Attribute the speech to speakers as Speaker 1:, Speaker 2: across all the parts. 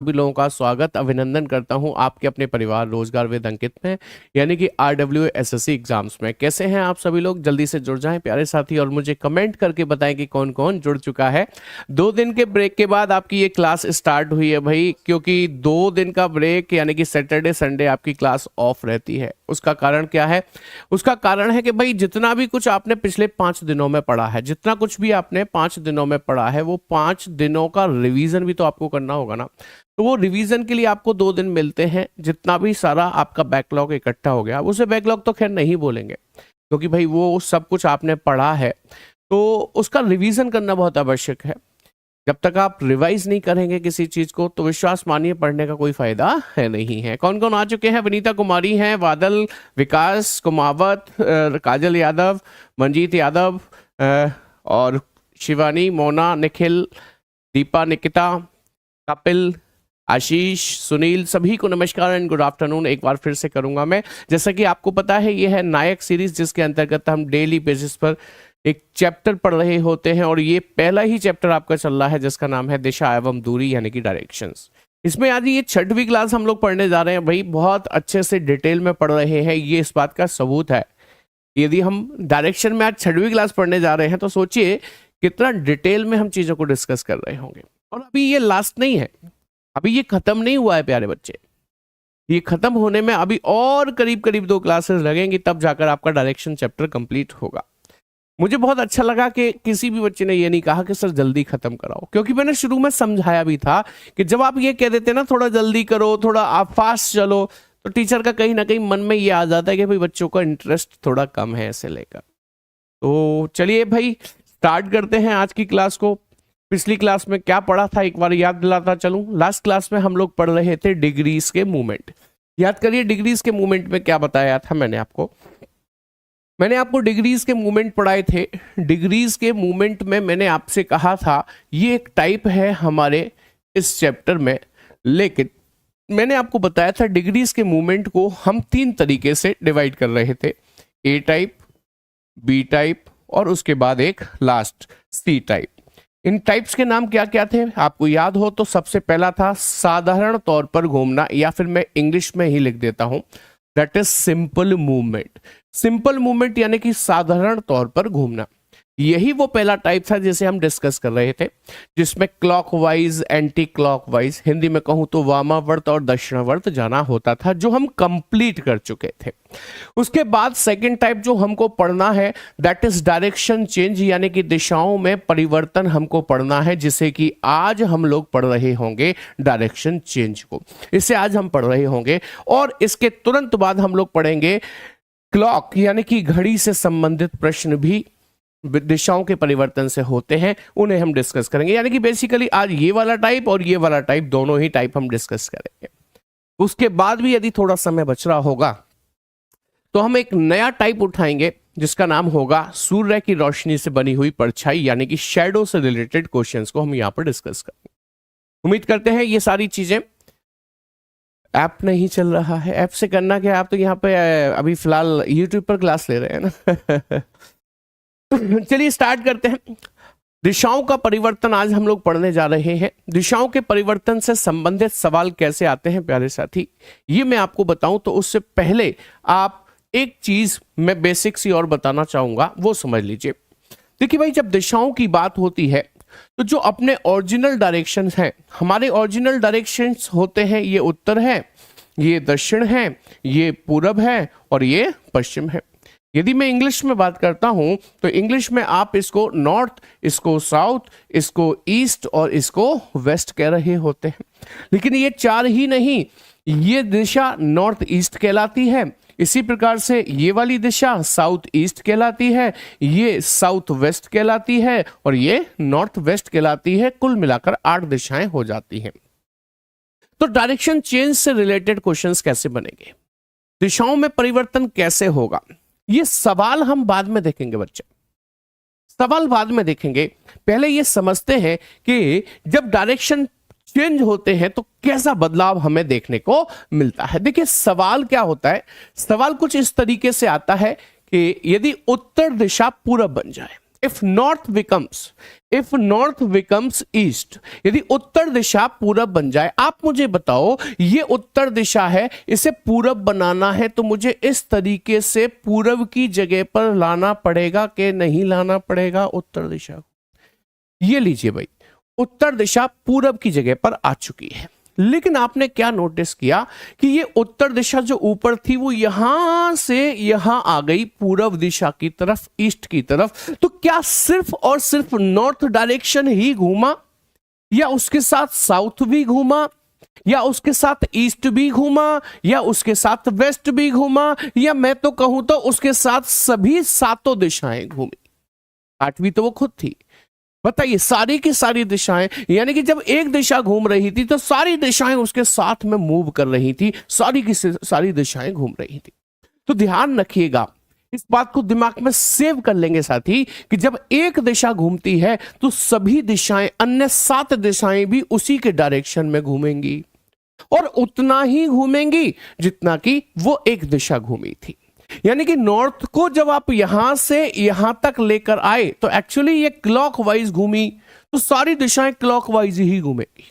Speaker 1: सभी लोगों का स्वागत अभिनंदन करता हूं आपके अपने परिवार रोजगार वेद अंकित में, यानी कि RWSSC एग्जाम्स में। कैसे हैं आप सभी लोग? जल्दी से जुड़ जाएं प्यारे साथी और मुझे कमेंट करके बताएं कि कौन कौन जुड़ चुका है। 2 दिन के ब्रेक के बाद आपकी ये क्लास स्टार्ट हुई है भाई, क्योंकि 2 दिन का ब्रेक यानी कि सैटरडे संडे आपकी क्लास ऑफ रहती है। उसका कारण क्या है? उसका कारण है कि भाई जितना भी कुछ आपने पिछले 5 दिनों में पढ़ा है, जितना कुछ भी आपने 5 दिनों में पढ़ा है, वो 5 दिनों का रिवीजन भी तो आपको करना होगा ना। तो वो रिवीजन के लिए आपको 2 दिन मिलते हैं। जितना भी सारा आपका बैकलॉग इकट्ठा हो गया, उसे बैकलॉग तो खैर नहीं बोलेंगे, क्योंकि भाई वो सब कुछ आपने पढ़ा है, तो उसका रिवीजन करना बहुत आवश्यक है। जब तक आप रिवाइज नहीं करेंगे किसी चीज को, तो विश्वास मानिए पढ़ने का कोई फायदा है नहीं है। कौन कौन आ चुके हैं? विनीता कुमारी हैं, बादल, विकास कुमावत, काजल यादव, मंजीत यादव, और शिवानी, मोना, निखिल, दीपा, निकिता, कपिल, आशीष, सुनील, सभी को नमस्कार एंड गुड आफ्टरनून। एक बार फिर से करूंगा मैं। जैसा कि आपको पता है, ये है नायक सीरीज, जिसके अंतर्गत हम डेली बेसिस पर एक चैप्टर पढ़ रहे होते हैं, और ये पहला ही चैप्टर आपका चल रहा है जिसका नाम है दिशा एवं दूरी यानी कि डायरेक्शंस। इसमें आज ये 6वीं क्लास हम लोग पढ़ने जा रहे हैं भाई। बहुत अच्छे से डिटेल में पढ़ रहे हैं, ये इस बात का सबूत है। यदि हम डायरेक्शन में आज 6वीं क्लास पढ़ने जा रहे हैं, तो सोचिए कितना डिटेल में हम चीजों को डिस्कस कर रहे होंगे। और अभी ये लास्ट नहीं है, अभी ये खत्म नहीं हुआ है प्यारे बच्चे। ये खत्म होने में अभी और करीब करीब 2 क्लासेस लगेंगी, तब जाकर आपका डायरेक्शन चैप्टर कंप्लीट होगा। मुझे बहुत अच्छा लगा कि किसी भी बच्चे ने ये नहीं कहा कि सर जल्दी खत्म कराओ, क्योंकि मैंने शुरू में समझाया भी था कि जब आप ये कह देते ना थोड़ा जल्दी करो, थोड़ा आप फास्ट चलो, तो टीचर का कहीं ना कहीं मन में ये आ जाता है कि भाई बच्चों का इंटरेस्ट थोड़ा कम है ऐसे लेकर। तो चलिए भाई स्टार्ट करते हैं आज की क्लास को। पिछली क्लास में क्या पढ़ा था एक बार याद दिलाता चलूं। लास्ट क्लास में हम लोग पढ़ रहे थे डिग्रीज के मूवमेंट। याद करिए डिग्रीज के मूवमेंट में क्या बताया था मैंने आपको डिग्रीज के मूवमेंट पढ़ाए थे। डिग्रीज के मूवमेंट में मैंने आपसे कहा था ये एक टाइप है हमारे इस चैप्टर में, लेकिन मैंने आपको बताया था डिग्रीज के मूवमेंट को हम 3 तरीके से डिवाइड कर रहे थे, ए टाइप, बी टाइप और उसके बाद एक लास्ट सी टाइप। इन टाइप्स के नाम क्या क्या थे आपको याद हो तो सबसे पहला था साधारण तौर पर घूमना, या फिर मैं इंग्लिश में ही लिख देता हूं, that is simple movement. Simple movement यानी कि साधारण तौर पर घूमना, यही वो पहला टाइप था जिसे हम डिस्कस कर रहे थे, जिसमें क्लॉकवाइज, एंटी क्लॉकवाइज, हिंदी में कहूं तो वामावर्त और दक्षिणावर्त जाना होता था, जो हम कंप्लीट कर चुके थे। उसके बाद सेकंड टाइप जो हमको पढ़ना है दैट इज डायरेक्शन चेंज, यानी कि दिशाओं में परिवर्तन हमको पढ़ना है, जिसे कि आज हम लोग पढ़ रहे होंगे डायरेक्शन चेंज को। इसे आज हम पढ़ रहे होंगे, और इसके तुरंत बाद हम लोग पढ़ेंगे क्लॉक, यानी कि घड़ी से संबंधित प्रश्न भी दिशाओं के परिवर्तन से होते हैं, उन्हें हम डिस्कस करेंगे। यानी कि बेसिकली आज ये वाला टाइप और ये वाला टाइप, दोनों ही टाइप हम डिस्कस करेंगे। उसके बाद भी यदि थोड़ा समय बच रहा होगा तो हम एक नया टाइप उठाएंगे जिसका नाम होगा सूर्य की रोशनी से बनी हुई परछाई, यानी कि शैडो से रिलेटेड क्वेश्चंस को हम यहाँ पर डिस्कस करेंगे। उम्मीद करते हैं ये सारी चीजें। ऐप नहीं चल रहा है, ऐप से करना क्या, आप तो यहाँ पे अभी फिलहाल यूट्यूब पर क्लास ले रहे हैं ना। चलिए स्टार्ट करते हैं। दिशाओं का परिवर्तन आज हम लोग पढ़ने जा रहे हैं। दिशाओं के परिवर्तन से संबंधित सवाल कैसे आते हैं प्यारे साथी, ये मैं आपको बताऊं, तो उससे पहले आप एक चीज मैं बेसिक सी और बताना चाहूंगा, वो समझ लीजिए। देखिए भाई, जब दिशाओं की बात होती है तो जो अपने ओरिजिनल डायरेक्शंस हैं, हमारे ओरिजिनल डायरेक्शंस होते हैं, ये उत्तर है, ये दक्षिण है, ये पूरब है और ये पश्चिम है। यदि मैं इंग्लिश में बात करता हूं तो इंग्लिश में आप इसको नॉर्थ, इसको साउथ, इसको ईस्ट और इसको वेस्ट कह रहे होते हैं। लेकिन ये 4 ही नहीं, ये दिशा नॉर्थ ईस्ट कहलाती है, इसी प्रकार से ये वाली दिशा साउथ ईस्ट कहलाती है, ये साउथ वेस्ट कहलाती है और ये नॉर्थ वेस्ट कहलाती है। कुल मिलाकर 8 दिशाएं हो जाती हैं। तो डायरेक्शन चेंज से रिलेटेड क्वेश्चंस कैसे बनेंगे, दिशाओं में परिवर्तन कैसे होगा, ये सवाल हम बाद में देखेंगे बच्चे, सवाल बाद में देखेंगे। पहले ये समझते हैं कि जब डायरेक्शन चेंज होते हैं तो कैसा बदलाव हमें देखने को मिलता है। देखिए सवाल क्या होता है, सवाल कुछ इस तरीके से आता है कि यदि उत्तर दिशा पूरब बन जाए, इफ नॉर्थ बिकम्स ईस्ट, यदि उत्तर दिशा पूरब बन जाए। आप मुझे बताओ, ये उत्तर दिशा है, इसे पूरब बनाना है तो मुझे इस तरीके से पूरब की जगह पर लाना पड़ेगा कि नहीं लाना पड़ेगा उत्तर दिशा को? ये लीजिए भाई, उत्तर दिशा पूरब की जगह पर आ चुकी है, लेकिन आपने क्या नोटिस किया कि ये उत्तर दिशा जो ऊपर थी वो यहां से यहां आ गई पूरब दिशा की तरफ, ईस्ट की तरफ। तो क्या सिर्फ और सिर्फ नॉर्थ डायरेक्शन ही घूमा, या उसके साथ साउथ भी घूमा, या उसके साथ ईस्ट भी घूमा, या उसके साथ वेस्ट भी घूमा, या मैं तो कहूं तो उसके साथ सभी सातों दिशाएं घूमी? आठवीं तो वो खुद थी। बताइए, सारी की सारी दिशाएं, यानी कि जब एक दिशा घूम रही थी तो सारी दिशाएं उसके साथ में मूव कर रही थी, सारी की सारी दिशाएं घूम रही थी। तो ध्यान रखिएगा, इस बात को दिमाग में सेव कर लेंगे साथी, कि जब एक दिशा घूमती है तो सभी दिशाएं, अन्य 7 दिशाएं भी उसी के डायरेक्शन में घूमेंगी, और उतना ही घूमेंगी जितना कि वो एक दिशा घूमी थी। यानी कि नॉर्थ को जब आप यहां से यहां तक लेकर आए तो एक्चुअली ये क्लॉकवाइज घूमी, तो सारी दिशाएं क्लॉकवाइज ही घूमेंगी।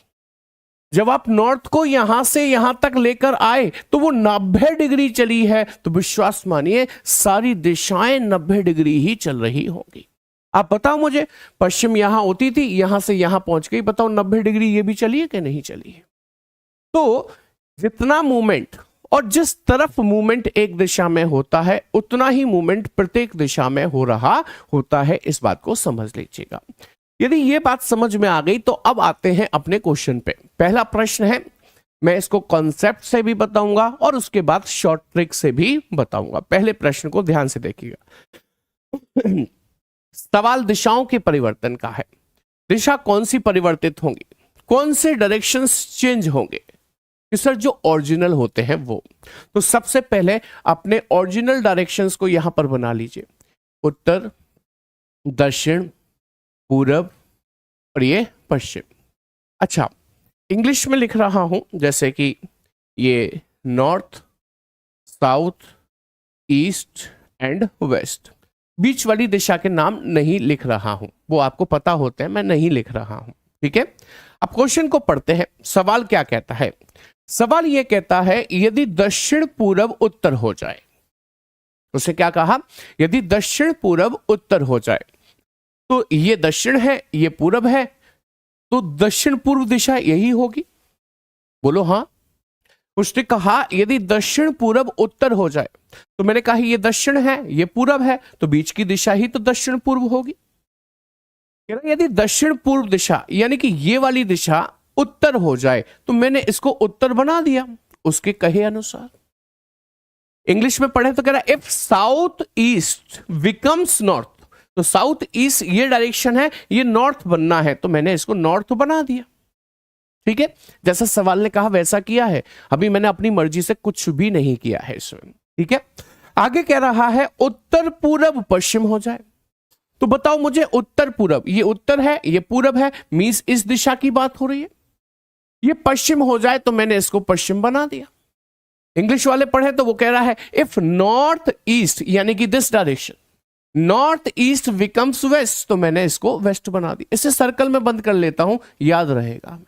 Speaker 1: जब आप नॉर्थ को यहां से यहां तक लेकर आए तो वो 90 डिग्री चली है, तो विश्वास मानिए सारी दिशाएं 90 डिग्री ही चल रही होंगी। आप बताओ मुझे, पश्चिम यहां होती थी, यहां से यहां पहुंच गई, बताओ 90 डिग्री ये भी चली है कि नहीं चली है? तो जितना मूवमेंट और जिस तरफ मूवमेंट एक दिशा में होता है, उतना ही मूवमेंट प्रत्येक दिशा में हो रहा होता है। इस बात को समझ लीजिएगा। यदि ये बात समझ में आ गई तो अब आते हैं अपने क्वेश्चन पे। पहला प्रश्न है, मैं इसको कॉन्सेप्ट से भी बताऊंगा और उसके बाद शॉर्ट ट्रिक से भी बताऊंगा। पहले प्रश्न को ध्यान से देखिएगा। सवाल दिशाओं के परिवर्तन का है। दिशा कौन सी परिवर्तित होंगी, कौन से डायरेक्शंस चेंज होंगे कि सर जो ओरिजिनल होते हैं वो। तो सबसे पहले अपने ओरिजिनल डायरेक्शंस को यहां पर बना लीजिए, उत्तर, दक्षिण, पूरब और ये पश्चिम। अच्छा, इंग्लिश में लिख रहा हूं, जैसे कि ये north, south, east and west. बीच वाली दिशा के नाम नहीं लिख रहा हूं, वो आपको पता होते हैं, मैं नहीं लिख रहा हूं, ठीक है। अब क्वेश्चन को पढ़ते हैं। सवाल क्या कहता है? सवाल यह कहता है, यदि दक्षिण पूरब उत्तर हो जाए, उसे क्या कहा? यदि दक्षिण पूरब उत्तर हो जाए, तो ये दक्षिण है, ये पूरब है, तो दक्षिण पूर्व दिशा यही होगी। बोलो हां। उसने कहा यदि दक्षिण पूरब उत्तर हो जाए, तो मैंने कहा ये दक्षिण है, ये पूरब है, तो बीच की दिशा ही तो दक्षिण पूर्व होगी। यदि दक्षिण पूर्व दिशा यानी कि ये वाली दिशा उत्तर हो जाए, तो मैंने इसको उत्तर बना दिया उसके कहे अनुसार। इंग्लिश में पढ़े तो कह रहा if south east becomes north, तो साउथ ईस्ट ये डायरेक्शन है, ये नॉर्थ बनना है, तो मैंने इसको नॉर्थ बना दिया। ठीक है, जैसा सवाल ने कहा वैसा किया है। अभी मैंने अपनी मर्जी से कुछ भी नहीं किया है इसमें। ठीक है, आगे कह रहा है उत्तर पूरब पश्चिम हो जाए, तो बताओ मुझे उत्तर पूरब, ये उत्तर है, ये पूरब है, मींस इस दिशा की बात हो रही है। ये पश्चिम हो जाए तो मैंने इसको पश्चिम बना दिया। इंग्लिश वाले पढ़े तो वो कह रहा है इफ नॉर्थ ईस्ट यानी कि this direction, north east becomes west, तो मैंने इसको वेस्ट बना दिया। इसे सर्कल में बंद कर लेता हूं, याद रहेगा हमें।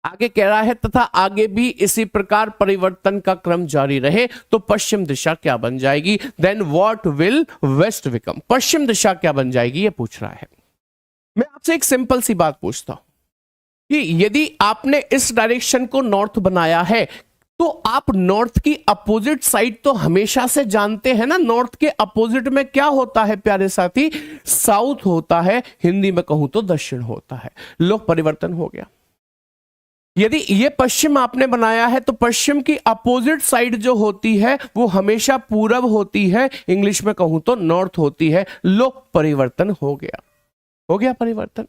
Speaker 1: आगे कह रहा है तथा आगे भी इसी प्रकार परिवर्तन का क्रम जारी रहे तो पश्चिम दिशा क्या बन जाएगी? Then what will west become? पश्चिम दिशा क्या बन जाएगी, ये पूछ रहा है। मैं आपसे एक सिंपल सी बात पूछता हूं कि यदि आपने इस डायरेक्शन को नॉर्थ बनाया है, तो आप नॉर्थ की अपोजिट साइड तो हमेशा से जानते हैं ना। नॉर्थ के अपोजिट में क्या होता है प्यारे साथी? साउथ होता है, हिंदी में कहूं तो दक्षिण होता है। लो, परिवर्तन हो गया। यदि ये पश्चिम आपने बनाया है तो पश्चिम की अपोजिट साइड जो होती है वो हमेशा पूरब होती है, इंग्लिश में कहूं तो नॉर्थ होती है। लो, परिवर्तन हो गया, हो गया परिवर्तन।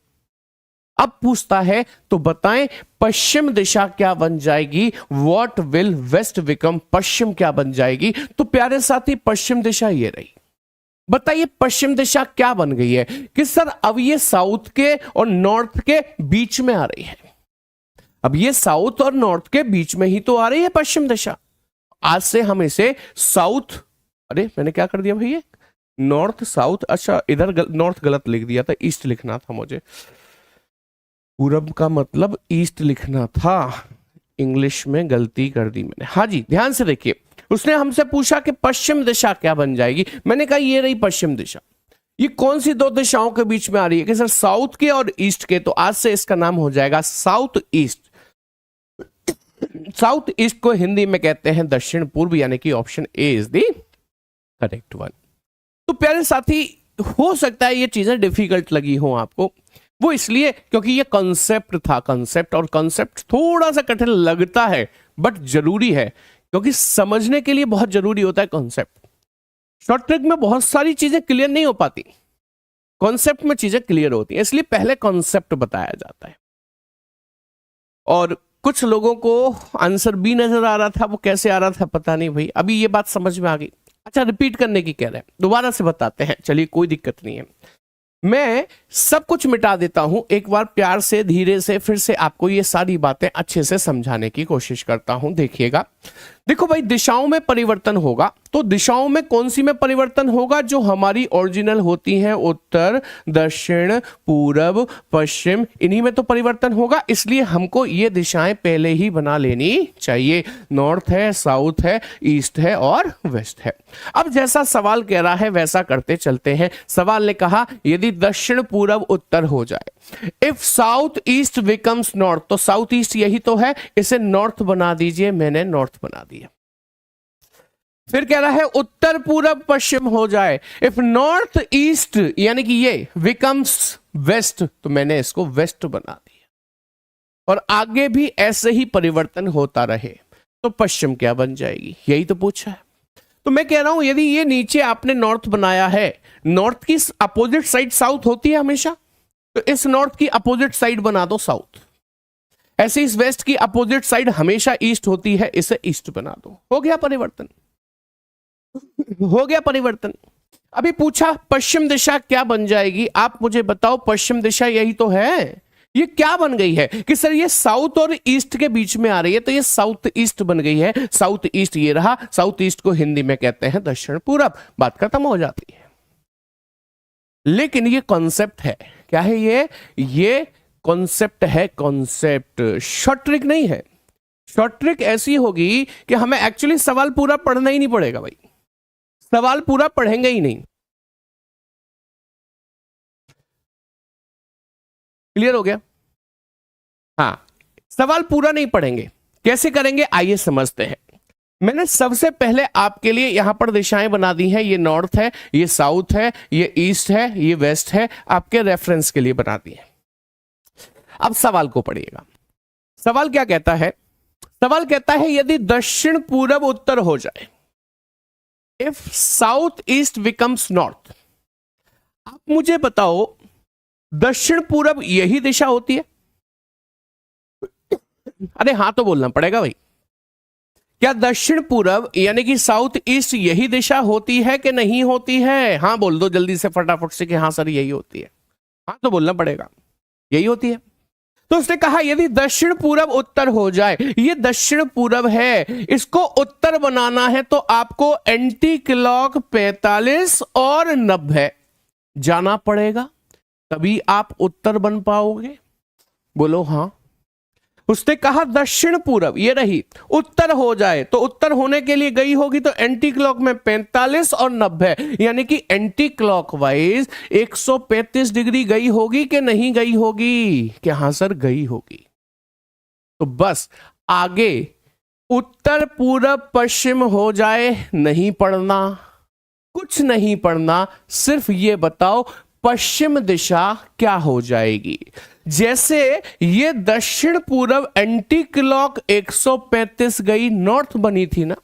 Speaker 1: अब पूछता है तो बताएं पश्चिम दिशा क्या बन जाएगी? What will west become? पश्चिम क्या बन जाएगी? तो प्यारे साथी पश्चिम दिशा ये रही। बताइए पश्चिम दिशा क्या बन गई है कि सर अब ये साउथ के और नॉर्थ के बीच में आ रही है। अब ये साउथ और नॉर्थ के बीच में ही तो आ रही है पश्चिम दिशा। आज से हम इसे साउथ, अरे मैंने क्या कर दिया भैया, नॉर्थ साउथ, अच्छा इधर नॉर्थ गलत लिख दिया था, ईस्ट लिखना था मुझे। पूरब का मतलब ईस्ट लिखना था, इंग्लिश में गलती कर दी मैंने। हाँ जी, ध्यान से देखिए, उसने हमसे पूछा कि पश्चिम दिशा क्या बन जाएगी। मैंने कहा ये रही पश्चिम दिशा। ये कौन सी दो दिशाओं के बीच में आ रही है कि सर साउथ के और ईस्ट के, तो आज से इसका नाम हो जाएगा साउथ ईस्ट। साउथ ईस्ट को हिंदी में कहते हैं दक्षिण पूर्व, यानी कि option A is the correct one. तो प्यारे साथी, हो सकता है ये चीजें डिफिकल्ट लगी हो आपको, वो इसलिए क्योंकि ये कॉन्सेप्ट था, कॉन्सेप्ट, और कॉन्सेप्ट थोड़ा सा कठिन लगता है बट जरूरी है, क्योंकि समझने के लिए बहुत जरूरी होता है कॉन्सेप्ट। शॉर्ट ट्रिक में बहुत सारी चीजें क्लियर नहीं हो पाती, कॉन्सेप्ट में चीजें क्लियर होती हैं, इसलिए पहले कॉन्सेप्ट बताया जाता है। और कुछ लोगों को आंसर बी नजर आ रहा था, वो कैसे आ रहा था पता नहीं भाई, अभी ये बात समझ में आ गई। अच्छा, रिपीट करने की कह रहे हैं, दोबारा से बताते हैं, चलिए कोई दिक्कत नहीं है। मैं सब कुछ मिटा देता हूं, एक बार प्यार से धीरे से फिर से आपको ये सारी बातें अच्छे से समझाने की कोशिश करता हूं। देखिएगा, देखो भाई, दिशाओं में परिवर्तन होगा, तो दिशाओं में कौन सी में परिवर्तन होगा? जो हमारी ओरिजिनल होती हैं, उत्तर, दक्षिण, पूरब, पश्चिम, इन्हीं में तो परिवर्तन होगा। इसलिए हमको ये दिशाएं पहले ही बना लेनी चाहिए। नॉर्थ है, साउथ है, ईस्ट है और वेस्ट है। अब जैसा सवाल कह रहा है वैसा करते चलते हैं। सवाल ने कहा यदि दक्षिण, पूरब, उत्तर हो जाए, if south east becomes north, तो साउथ ईस्ट यही तो है, इसे नॉर्थ बना दीजिए। मैंने नॉर्थ बना दिया। फिर कह रहा है उत्तर, पूरब, पश्चिम हो जाए, इफ नॉर्थ ईस्ट यानी कि ये बिकम्स वेस्ट, तो मैंने इसको वेस्ट बना दिया। और आगे भी ऐसे ही परिवर्तन होता रहे तो पश्चिम क्या बन जाएगी, यही तो पूछा है। तो मैं कह रहा हूं यदि ये नीचे आपने नॉर्थ बनाया है, नॉर्थ की अपोजिट साइड साउथ होती है हमेशा, तो इस नॉर्थ की अपोजिट साइड बना दो साउथ। ऐसे इस वेस्ट की अपोजिट साइड हमेशा ईस्ट होती है, इसे ईस्ट बना दो। हो गया परिवर्तन, हो गया परिवर्तन। अभी पूछा पश्चिम दिशा क्या बन जाएगी, आप मुझे बताओ। पश्चिम दिशा यही तो है, ये क्या बन गई है कि सर ये साउथ और ईस्ट के बीच में आ रही है, तो ये साउथ ईस्ट बन गई है। साउथ ईस्ट ये रहा, साउथ ईस्ट को हिंदी में कहते हैं दक्षिण पूरब, बात खत्म हो जाती है। लेकिन ये कॉन्सेप्ट है, क्या है ये कॉन्सेप्ट है, कॉन्सेप्ट, शॉर्ट ट्रिक नहीं है। शॉर्ट ट्रिक ऐसी होगी कि हमें एक्चुअली सवाल पूरा पढ़ना ही नहीं पड़ेगा भाई, सवाल पूरा पढ़ेंगे ही नहीं। क्लियर हो गया? हाँ, सवाल पूरा नहीं पढ़ेंगे, कैसे करेंगे आइए समझते हैं। मैंने सबसे पहले आपके लिए यहां पर दिशाएं बना दी हैं, ये नॉर्थ है, ये साउथ है, ये ईस्ट है, ये वेस्ट है, आपके रेफरेंस के लिए बना दी है। अब सवाल को पढ़िएगा। सवाल क्या कहता है? सवाल कहता है यदि दक्षिण, पूरब, उत्तर हो जाए, if south east becomes north, आप मुझे बताओ दक्षिण पूरब यही दिशा होती है? अरे हाँ तो बोलना पड़ेगा भाई, क्या दक्षिण पूरब यानी कि साउथ ईस्ट यही दिशा होती है कि नहीं होती है? हाँ बोल दो जल्दी से फटाफट से कि हाँ सर यही होती है। हाँ तो बोलना पड़ेगा, यही होती है। तो उसने कहा यदि दक्षिण, पूरब, उत्तर हो जाए, ये दक्षिण पूरब है, इसको उत्तर बनाना है तो आपको एंटी क्लॉक 45 और 90 जाना पड़ेगा, तभी आप उत्तर बन पाओगे। बोलो हाँ। उसने कहा दक्षिण पूरब ये रही, उत्तर हो जाए, तो उत्तर होने के लिए गई होगी तो एंटी क्लॉक में 45 और 90, यानी कि एंटी क्लॉकवाइज 135 डिग्री गई होगी कि नहीं गई होगी? कि हाँ सर गई होगी। तो बस आगे उत्तर, पूरब, पश्चिम हो जाए नहीं पढ़ना, कुछ नहीं पढ़ना, सिर्फ ये बताओ पश्चिम दिशा क्या हो जाएगी। जैसे ये दक्षिण पूरब एंटी क्लॉक 135 गई, नॉर्थ बनी थी ना,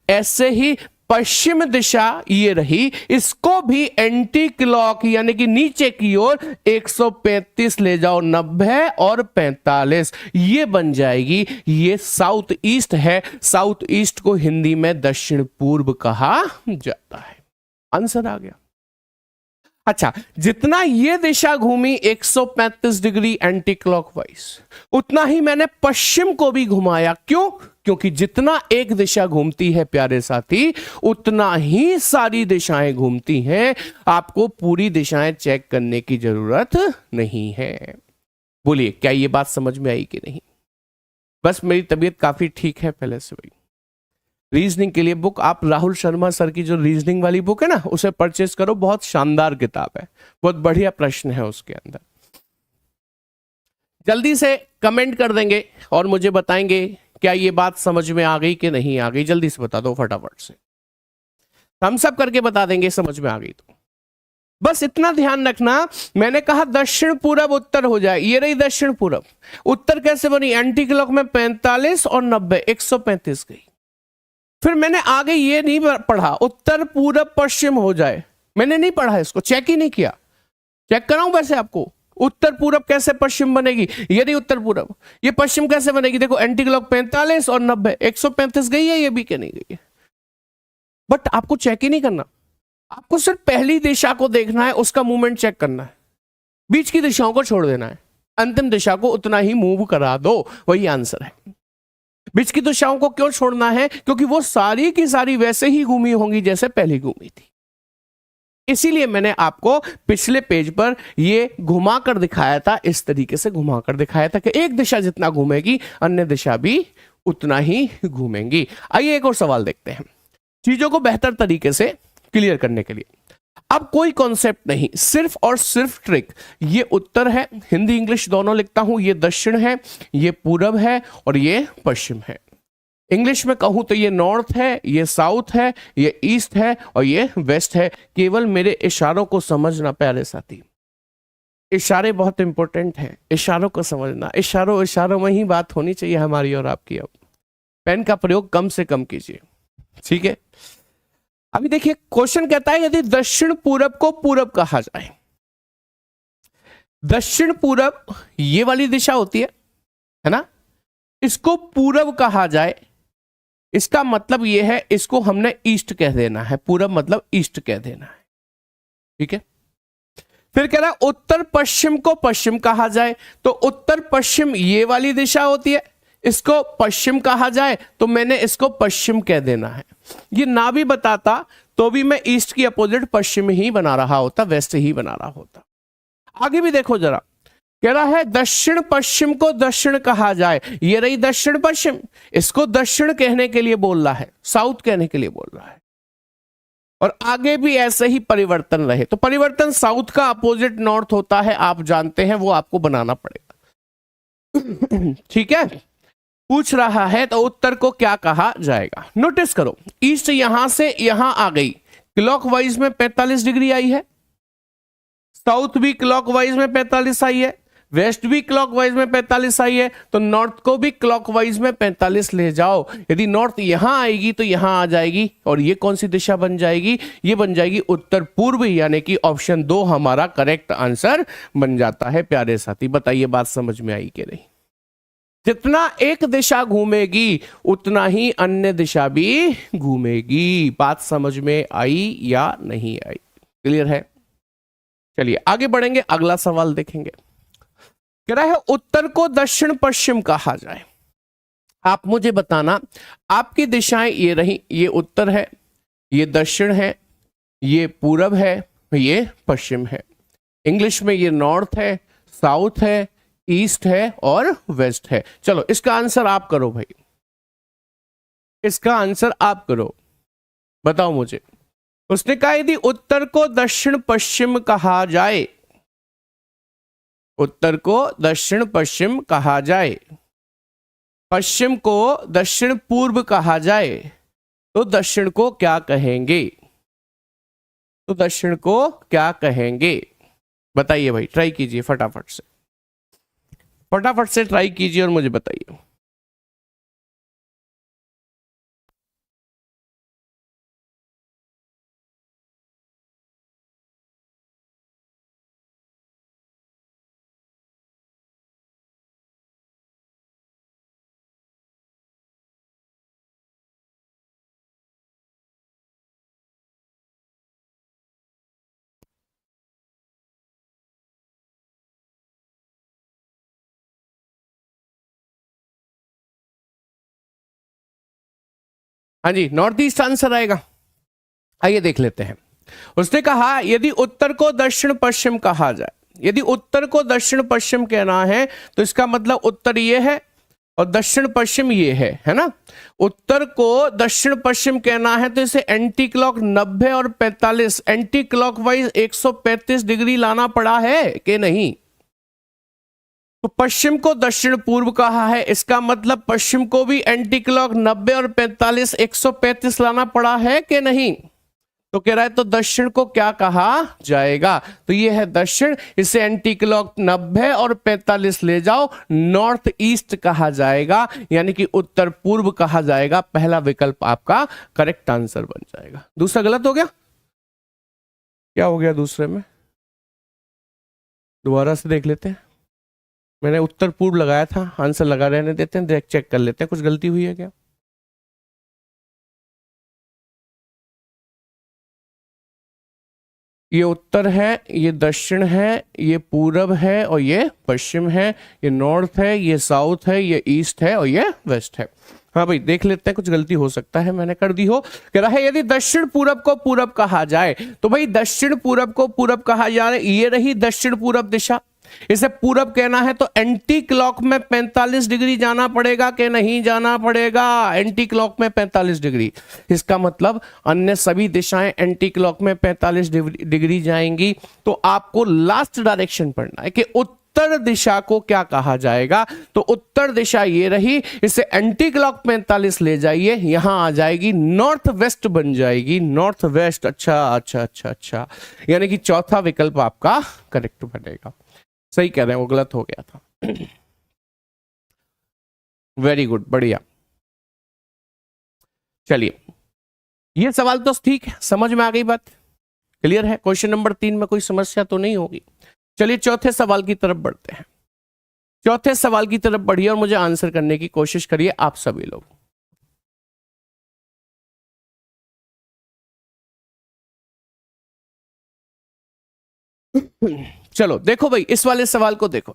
Speaker 1: ऐसे ही पश्चिम दिशा ये रही, इसको भी एंटी क्लॉक यानी कि नीचे की ओर 135 ले जाओ, 90 और 45 ये बन जाएगी। ये साउथ ईस्ट है, साउथ ईस्ट को हिंदी में दक्षिण पूर्व कहा जाता है। आंसर आ गया। अच्छा, जितना ये दिशा घूमी 135 डिग्री एंटी क्लॉकवाइज, उतना ही मैंने पश्चिम को भी घुमाया। क्यों? क्योंकि जितना एक दिशा घूमती है प्यारे साथी, उतना ही सारी दिशाएं घूमती हैं। आपको पूरी दिशाएं चेक करने की जरूरत नहीं है। बोलिए, क्या ये बात समझ में आई कि नहीं? बस मेरी तबीयत काफी ठीक है पहले से भाई। रीजनिंग के लिए बुक आप राहुल शर्मा सर की जो रीजनिंग वाली बुक है ना, उसे परचेस करो। बहुत शानदार किताब है, बहुत बढ़िया प्रश्न है उसके अंदर। जल्दी से कमेंट कर देंगे और मुझे बताएंगे क्या ये बात समझ में आ गई कि नहीं आ गई। जल्दी से बता दो फटाफट से, हम सब करके बता देंगे समझ में आ गई तो। बस इतना ध्यान रखना, मैंने कहा दक्षिण पूरब उत्तर हो जाए। ये रही दक्षिण पूरब। उत्तर कैसे बनी? एंटी क्लॉक में 45 और 90, 135 गई। फिर मैंने आगे ये नहीं पढ़ा उत्तर पूरब पश्चिम हो जाए। मैंने नहीं पढ़ा इसको, चेक ही नहीं किया। चेक कराऊं वैसे आपको, उत्तर पूरब कैसे पश्चिम बनेगी? ये नहीं उत्तर पूरब, ये पश्चिम कैसे बनेगी? देखो एंटी क्लॉक 45 और 90, 135 गई है, ये भी क्या नहीं गई है। बट आपको चेक ही नहीं करना, आपको सिर्फ पहली दिशा को देखना है, उसका मूवमेंट चेक करना है। बीच की दिशाओं को छोड़ देना है, अंतिम दिशा को उतना ही मूव करा दो, वही आंसर है। बीच की दिशाओं को क्यों छोड़ना है? क्योंकि वो सारी की सारी वैसे ही घूमी होंगी जैसे पहली घूमी थी। इसीलिए मैंने आपको पिछले पेज पर ये घुमाकर दिखाया था, इस तरीके से घुमाकर दिखाया था कि एक दिशा जितना घूमेगी अन्य दिशा भी उतना ही घूमेंगी। आइए एक और सवाल देखते हैं, चीजों को बेहतर तरीके से क्लियर करने के लिए। अब कोई कॉन्सेप्ट नहीं, सिर्फ और सिर्फ ट्रिक। ये उत्तर है, हिंदी इंग्लिश दोनों लिखता हूं। ये दक्षिण है, ये पूरब है और ये पश्चिम है। इंग्लिश में कहूं तो ये नॉर्थ है, ये साउथ है, ये ईस्ट है और ये वेस्ट है। केवल मेरे इशारों को समझना प्यारे साथी, इशारे बहुत इंपॉर्टेंट हैं। इशारों को समझना, इशारों इशारों में ही बात होनी चाहिए हमारी और आपकी। अब पेन का प्रयोग कम से कम कीजिए, ठीक है। अभी देखिए क्वेश्चन कहता है यदि दक्षिण पूरब को पूरब कहा जाए, दक्षिण पूरब ये वाली दिशा होती है ना, इसको पूरब कहा जाए, इसका मतलब ये है इसको हमने ईस्ट कह देना है। पूरब मतलब ईस्ट कह देना है, ठीक है। फिर कह रहा है उत्तर पश्चिम को पश्चिम कहा जाए, तो उत्तर पश्चिम ये वाली दिशा होती है, इसको पश्चिम कहा जाए तो मैंने इसको पश्चिम कह देना है। ये ना भी बताता तो भी मैं ईस्ट की अपोजिट पश्चिम ही बना रहा होता, वेस्ट ही बना रहा होता। आगे भी देखो जरा, कह रहा है दक्षिण पश्चिम को दक्षिण कहा जाए। ये रही दक्षिण पश्चिम, इसको दक्षिण कहने के लिए बोल रहा है, साउथ कहने के लिए बोल रहा है। और आगे भी ऐसे ही परिवर्तन रहे, तो परिवर्तन साउथ का अपोजिट नॉर्थ होता है, आप जानते हैं, वो आपको बनाना पड़ेगा। ठीक है, पूछ रहा है तो उत्तर को क्या कहा जाएगा। नोटिस करो, ईस्ट यहां से यहां आ गई, क्लॉकवाइज में 45 डिग्री आई है, साउथ भी क्लॉकवाइज में 45 आई है, वेस्ट भी क्लॉकवाइज में 45 आई है, तो नॉर्थ को भी क्लॉकवाइज में 45 ले जाओ। यदि नॉर्थ यहां आएगी तो यहां आ जाएगी, और ये कौन सी दिशा बन जाएगी? ये बन जाएगी उत्तर पूर्व, यानी कि ऑप्शन 2 हमारा करेक्ट आंसर बन जाता है। प्यारे साथी बताइए बात समझ में आई कि नहीं? जितना एक दिशा घूमेगी उतना ही अन्य दिशा भी घूमेगी। बात समझ में आई या नहीं आई? क्लियर है? चलिए आगे बढ़ेंगे, अगला सवाल देखेंगे। कह रहा है उत्तर को दक्षिण पश्चिम कहा जाए। आप मुझे बताना, आपकी दिशाएं ये रही, ये उत्तर है, ये दक्षिण है, ये पूरब है, ये पश्चिम है। इंग्लिश में ये नॉर्थ है, साउथ है, ईस्ट है और वेस्ट है। चलो इसका आंसर आप करो भाई, इसका आंसर आप करो, बताओ मुझे। उसने कहा यदि उत्तर को दक्षिण पश्चिम कहा जाए, उत्तर को दक्षिण पश्चिम कहा जाए, पश्चिम को दक्षिण पूर्व कहा जाए, तो दक्षिण को क्या कहेंगे? तो दक्षिण को क्या कहेंगे? बताइए भाई, ट्राई कीजिए फटाफट से, फटाफट से ट्राई कीजिए और मुझे बताइए। हाँ जी, नॉर्थ ईस्ट आंसर आएगा। आइए देख लेते हैं। उसने कहा यदि उत्तर को दक्षिण पश्चिम कहा जाए, यदि उत्तर को दक्षिण पश्चिम कहना है तो इसका मतलब उत्तर ये है और दक्षिण पश्चिम ये है ना। उत्तर को दक्षिण पश्चिम कहना है तो इसे एंटी क्लॉक 90 और 45 एंटी क्लॉकवाइज 135 डिग्री लाना पड़ा है कि नहीं। तो पश्चिम को दक्षिण पूर्व कहा है, इसका मतलब पश्चिम को भी एंटी क्लॉक 90 और 45 135 लाना पड़ा है कि नहीं। तो कह रहा है तो दक्षिण को क्या कहा जाएगा, तो ये है दक्षिण, इसे एंटी क्लॉक 90 और 45 ले जाओ, नॉर्थ ईस्ट कहा जाएगा, यानी कि उत्तर पूर्व कहा जाएगा। पहला विकल्प आपका करेक्ट आंसर बन जाएगा। दूसरा गलत हो गया, क्या हो गया दूसरे में, दोबारा से देख लेते हैं। मैंने उत्तर पूर्व लगाया था, आंसर लगा रहने देते हैं, डायरेक्ट चेक कर लेते हैं कुछ गलती हुई है क्या। ये उत्तर है, ये दक्षिण है, ये पूरब है और ये पश्चिम है, ये नॉर्थ है, ये साउथ है, ये ईस्ट है और ये वेस्ट है। हाँ भाई देख लेते हैं, कुछ गलती हो सकता है मैंने कर दी हो। कह रहा है यदि दक्षिण पूरब को पूरब कहा जाए, तो भाई दक्षिण पूरब को पूरब कहा जा रहा है, ये रही दक्षिण पूरब दिशा, इसे पूरब कहना है तो एंटी क्लॉक में 45 डिग्री जाना पड़ेगा कि नहीं जाना पड़ेगा। एंटी क्लॉक में 45 डिग्री, इसका मतलब अन्य सभी दिशाएं एंटी क्लॉक में 45 डिग्री जाएंगी। तो आपको लास्ट डायरेक्शन पढ़ना है कि उत्तर दिशा को क्या कहा जाएगा। तो उत्तर दिशा ये रही, इसे एंटी क्लॉक 45 ले जाइए, यहां आ जाएगी नॉर्थ वेस्ट बन जाएगी, नॉर्थ वेस्ट। अच्छा अच्छा अच्छा अच्छा, यानी कि चौथा विकल्प आपका करेक्ट बनेगा। सही कह रहे हैं, वो गलत हो गया था। वेरी गुड, बढ़िया। चलिए ये सवाल तो ठीक है, समझ में आ गई बात, क्लियर है। क्वेश्चन नंबर 3 में कोई समस्या तो नहीं होगी। चलिए चौथे सवाल की तरफ बढ़ते हैं। चौथे सवाल की तरफ बढ़िए और मुझे आंसर करने की कोशिश करिए आप सभी लोग। चलो देखो भाई, इस वाले सवाल को देखो।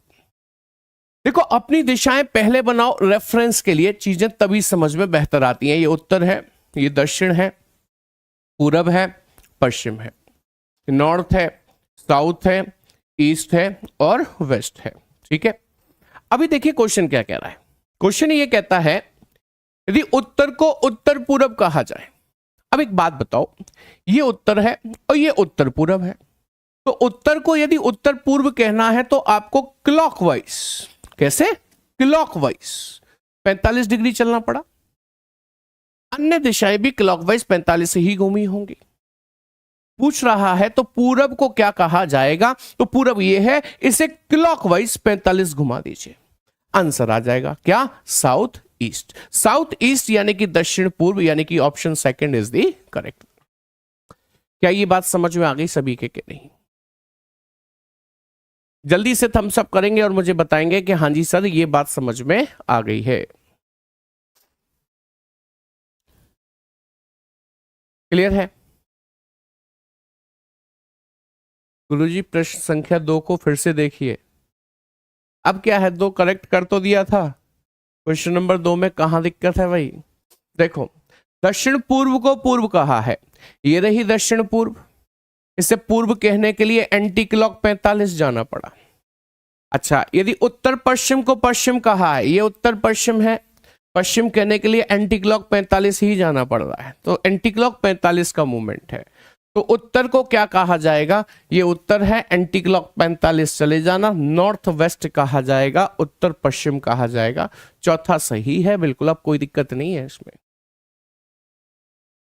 Speaker 1: देखो अपनी दिशाएं पहले बनाओ रेफरेंस के लिए, चीजें तभी समझ में बेहतर आती हैं। ये उत्तर है, ये दक्षिण है, पूरब है, पश्चिम है, नॉर्थ है, साउथ है, ईस्ट है और वेस्ट है। ठीक है, अभी देखिए क्वेश्चन क्या कह रहा है। क्वेश्चन ये कहता है यदि उत्तर को उत्तर पूरब कहा जाए। अब एक बात बताओ, ये उत्तर है और ये उत्तर पूरब है, तो उत्तर को यदि उत्तर पूर्व कहना है तो आपको क्लॉकवाइज, कैसे क्लॉकवाइज 45 डिग्री चलना पड़ा। अन्य दिशाएं भी क्लॉकवाइज 45 से ही घूमी होंगी। पूछ रहा है तो पूरब को क्या कहा जाएगा, तो पूरब ये है, इसे क्लॉकवाइज 45 घुमा दीजिए, आंसर आ जाएगा क्या, साउथ ईस्ट। साउथ ईस्ट यानी कि दक्षिण पूर्व, यानी कि option second is the correct. क्या ये बात समझ में आ गई सभी के कि नहीं। जल्दी से थम्स अप करेंगे और मुझे बताएंगे कि हाँ जी सर ये बात समझ में आ गई है। क्लियर है। गुरुजी प्रश्न संख्या 2 को फिर से देखिए। अब क्या है, 2 करेक्ट कर तो दिया था, क्वेश्चन नंबर 2 में कहां दिक्कत है भाई। देखो दक्षिण पूर्व को पूर्व कहा है, ये रही दक्षिण पूर्व, इसे पूर्व कहने के लिए एंटी क्लॉक 45 जाना पड़ा। अच्छा यदि उत्तर पश्चिम को पश्चिम कहा है, ये उत्तर पश्चिम है, पश्चिम कहने के लिए एंटी क्लॉक 45 ही जाना पड़ रहा है, तो एंटी क्लॉक 45 का मूवमेंट है। तो उत्तर को क्या कहा जाएगा, ये उत्तर है, एंटी क्लॉक 45 चले जाना, नॉर्थ वेस्ट कहा जाएगा, उत्तर पश्चिम कहा जाएगा। चौथा सही है बिल्कुल, अब कोई दिक्कत नहीं है इसमें,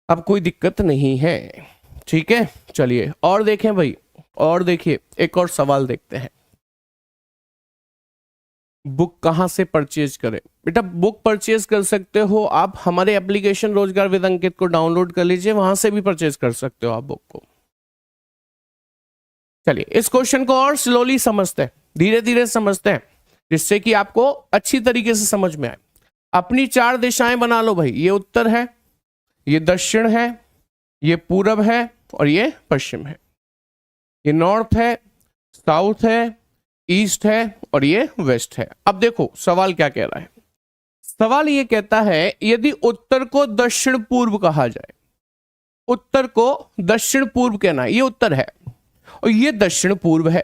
Speaker 1: अब कोई दिक्कत नहीं है। ठीक है चलिए और देखें भाई, और देखिए एक और सवाल देखते हैं। बुक कहां से परचेज करें। बेटा बुक परचेज कर सकते हो आप, हमारे एप्लीकेशन रोजगार विद अंकित को डाउनलोड कर लीजिए, वहां से भी परचेज कर सकते हो आप बुक को। चलिए इस क्वेश्चन को और स्लोली समझते हैं, धीरे धीरे समझते हैं, जिससे कि आपको अच्छी तरीके से समझ में आए। अपनी 4 दिशाएं बना लो भाई, ये उत्तर है, ये दक्षिण है, ये पूरब है और ये पश्चिम है, ये नॉर्थ है, साउथ है, ईस्ट है और ये वेस्ट है। अब देखो सवाल क्या कह रहा है, सवाल ये कहता है यदि उत्तर को दक्षिण पूर्व कहा जाए, उत्तर को दक्षिण पूर्व कहना है, ये उत्तर है और ये दक्षिण पूर्व है,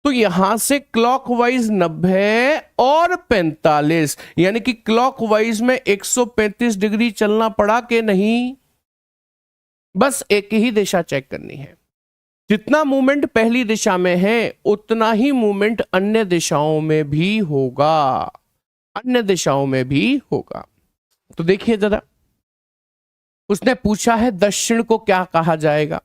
Speaker 1: तो यहां से क्लॉकवाइज 90 और 45 यानी कि क्लॉकवाइज में 135 डिग्री चलना पड़ा कि नहीं? बस एक ही दिशा चेक करनी है। जितना मूवमेंट पहली दिशा में है उतना ही मूवमेंट अन्य दिशाओं में भी होगा, अन्य दिशाओं में भी होगा। तो देखिए जरा, उसने पूछा है दक्षिण को क्या कहा जाएगा,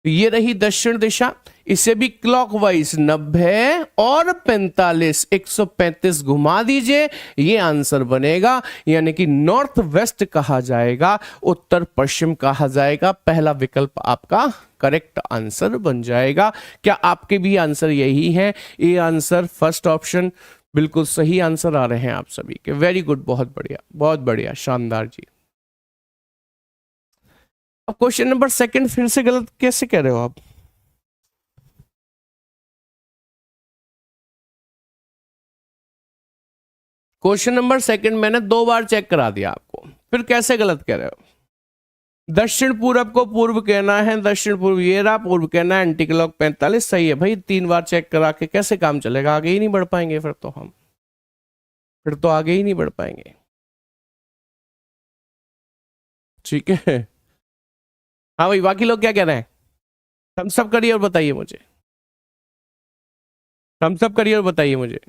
Speaker 1: तो ये रही दक्षिण दिशा, इसे भी क्लॉकवाइज 90 और 45 135 घुमा दीजिए, ये आंसर बनेगा, यानी कि नॉर्थ वेस्ट कहा जाएगा, उत्तर पश्चिम कहा जाएगा। पहला विकल्प आपका करेक्ट आंसर बन जाएगा। क्या आपके भी आंसर यही है? ये आंसर फर्स्ट ऑप्शन बिल्कुल सही आंसर आ रहे हैं आप सभी के। वेरी गुड, बहुत बढ़िया, बहुत बढ़िया, शानदार जी। अब क्वेश्चन नंबर सेकंड फिर से गलत कैसे कह रहे हो आप? क्वेश्चन नंबर सेकंड मैंने 2 बार चेक करा दिया आपको, फिर कैसे गलत कह रहे हो? दक्षिण पूरब को पूर्व कहना है, दक्षिण पूर्व ये रहा, पूर्व कहना है, एंटी क्लॉक 45 सही है भाई। 3 बार चेक करा के कैसे काम चलेगा? आगे ही नहीं बढ़ पाएंगे फिर तो हम, फिर तो आगे ही नहीं बढ़ पाएंगे। ठीक है, हाँ भाई, बाकी लोग क्या कह रहे हैं? थम्स अप करिए और बताइए मुझे, थम्स अप करिए और बताइए मुझे।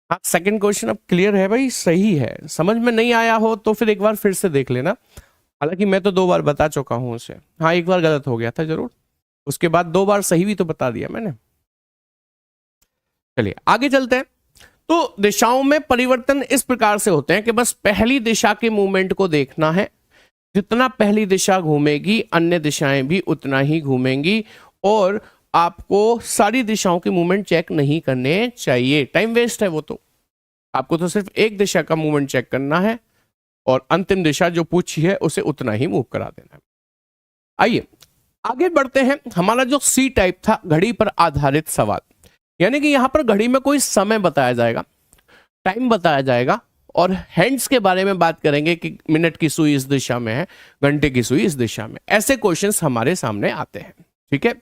Speaker 1: हाँ, सेकंड क्वेश्चन अब क्लियर है भाई, सही है। समझ में नहीं आया हो तो फिर एक बार फिर से देख लेना, हालांकि मैं तो 2 बार बता चुका हूं उसे। हाँ, एक बार गलत हो गया था जरूर, उसके बाद 2 बार सही भी तो बता दिया मैंने। चलिए आगे चलते हैं। तो दिशाओं में परिवर्तन इस प्रकार से होते हैं कि बस पहली दिशा के मूवमेंट को देखना है, जितना पहली दिशा घूमेगी अन्य दिशाएं भी उतना ही घूमेंगी, और आपको सारी दिशाओं के मूवमेंट चेक नहीं करने चाहिए, टाइम वेस्ट है वो तो। आपको तो सिर्फ एक दिशा का मूवमेंट चेक करना है और अंतिम दिशा जो पूछी है उसे उतना ही मूव करा देना है। आइए आगे बढ़ते हैं। हमारा जो सी टाइप था, घड़ी पर आधारित सवाल, यानी कि यहां पर घड़ी में कोई समय बताया जाएगा, टाइम बताया जाएगा, और हैंड्स के बारे में बात करेंगे कि मिनट की सुई इस दिशा में है, घंटे की सुई इस दिशा में। ऐसे क्वेश्चंस हमारे सामने आते हैं। ठीक है,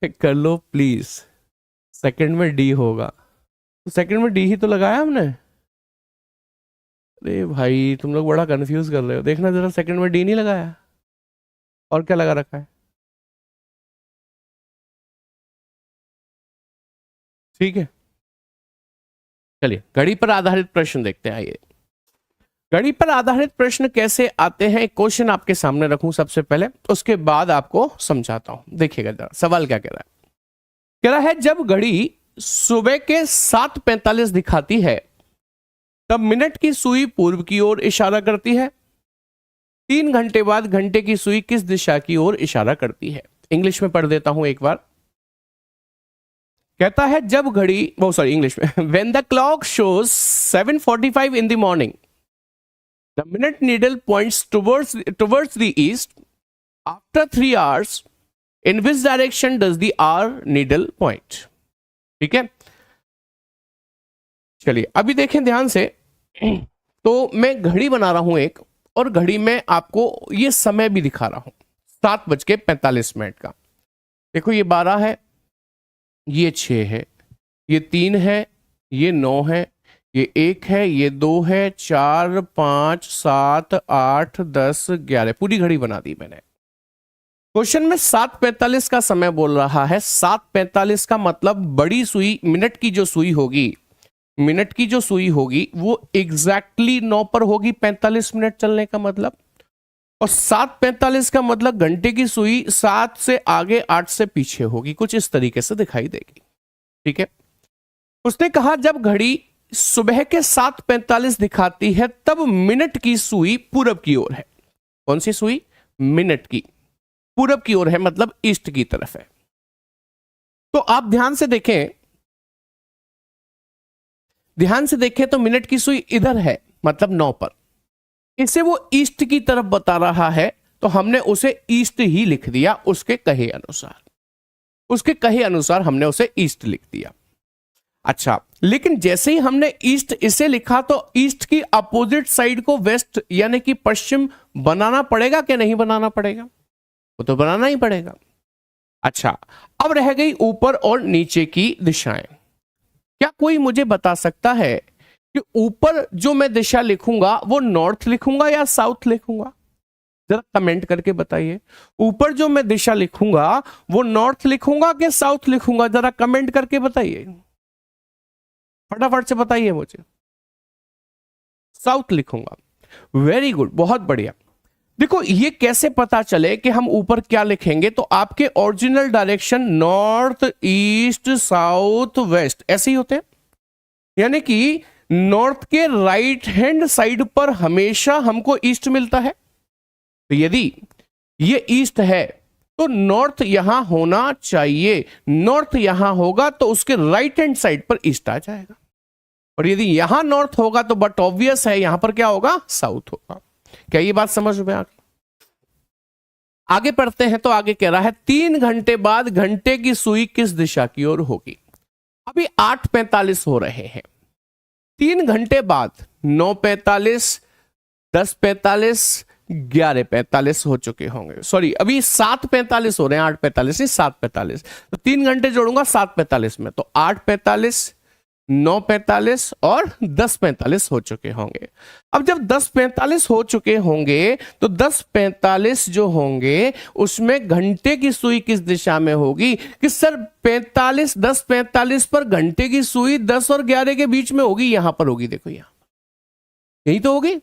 Speaker 1: कर लो प्लीज। सेकंड में डी होगा, तो सेकंड में डी ही तो लगाया हमने। अरे भाई तुम लोग बड़ा कंफ्यूज कर रहे हो, देखना जरा, सेकंड में डी नहीं लगाया, और क्या लगा रखा है? ठीक है, चलिए घड़ी पर आधारित प्रश्न देखते हैं। आइए, घड़ी पर आधारित प्रश्न कैसे आते हैं, एक क्वेश्चन आपके सामने रखूं सबसे पहले, उसके बाद आपको समझाता हूं। देखिएगा जरा सवाल क्या कह रहा है। कह रहा है जब घड़ी सुबह के 7:45 दिखाती है तब मिनट की सुई पूर्व की ओर इशारा करती है। 3 घंटे बाद घंटे की सुई किस दिशा की ओर इशारा करती है? इंग्लिश में पढ़ देता हूं एक बार। कहता है जब घड़ी, वो सॉरी इंग्लिश में, when the clock shows 7:45 in the morning, the minute needle points towards the east. After 3 hours, in which direction does the hour needle point? ठीक है, चलिए अभी देखें ध्यान से। तो मैं घड़ी बना रहा हूं एक, और घड़ी में आपको ये समय भी दिखा रहा हूं, 7:45 का। देखो ये 12 है, ये 6 है, ये 3 है, ये 9 है, ये 1 है, ये 2 है, 4 5 7 8 10 11, पूरी घड़ी बना दी मैंने। क्वेश्चन में 7:45 का समय बोल रहा है। 7:45 का मतलब बड़ी सुई, मिनट की जो सुई होगी, मिनट की जो सुई होगी वो एग्जैक्टली 9 पर होगी, 45 मिनट चलने का मतलब। और 7:45 का मतलब घंटे की सुई 7 से आगे 8 से पीछे होगी, कुछ इस तरीके से दिखाई देगी। ठीक है, उसने कहा जब घड़ी सुबह के 7:45 दिखाती है तब मिनट की सुई पूरब की ओर है। कौन सी सुई? मिनट की पूरब की ओर है, मतलब ईस्ट की तरफ है। तो आप ध्यान से देखें, ध्यान से देखें तो मिनट की सुई इधर है, मतलब 9 पर। इसे वो ईस्ट की तरफ बता रहा है, तो हमने उसे ईस्ट ही लिख दिया, उसके कहे अनुसार, उसके कहे अनुसार हमने उसे ईस्ट लिख दिया। अच्छा, लेकिन जैसे ही हमने ईस्ट इसे लिखा तो ईस्ट की अपोजिट साइड को वेस्ट यानी कि पश्चिम बनाना पड़ेगा कि नहीं बनाना पड़ेगा? वो तो बनाना ही पड़ेगा। अच्छा, अब रह गई ऊपर और नीचे की दिशाएं। क्या कोई मुझे बता सकता है कि ऊपर जो मैं दिशा लिखूंगा वो नॉर्थ लिखूंगा या साउथ लिखूंगा? जरा कमेंट करके बताइए। ऊपर जो मैं दिशा लिखूंगा वो नॉर्थ लिखूंगा कि साउथ लिखूंगा? जरा कमेंट करके बताइए, फटाफट से बताइए मुझे। साउथ लिखूंगा। वेरी गुड, बहुत बढ़िया। देखो, ये कैसे पता चले कि हम ऊपर क्या लिखेंगे? तो आपके original direction north, east, south, west ऐसे ही होते हैं। यानी कि नॉर्थ के राइट हैंड साइड पर हमेशा हमको ईस्ट मिलता है। तो यदि ये ईस्ट है तो नॉर्थ यहां होना चाहिए। नॉर्थ यहां होगा तो उसके राइट हैंड साइड पर ईस्ट आ जाएगा। और यदि यहां नॉर्थ होगा तो बट ऑब्वियस है यहां पर क्या होगा? साउथ होगा। क्या ये बात समझ में आ गई? आगे पढ़ते हैं तो आगे कह रहा है 3 घंटे बाद घंटे की सुई किस दिशा की ओर होगी? अभी 8:45 हो रहे हैं। 3 घंटे बाद 9:45, 10:45, 11:45 हो चुके होंगे। सॉरी, अभी 7:45 हो रहे हैं, 8:45 नहीं 7:45। तो 3 घंटे जोड़ूंगा 7:45 में, तो 8:45, 9:45 और 10:45 हो चुके होंगे। अब जब 10:45 हो चुके होंगे तो 10:45 जो होंगे उसमें घंटे की सुई किस दिशा में होगी? कि सर 45, 10:45 पर घंटे की सुई 10 और 11 के बीच में होगी। यहां पर होगी, देखो यहां, यही तो होगी।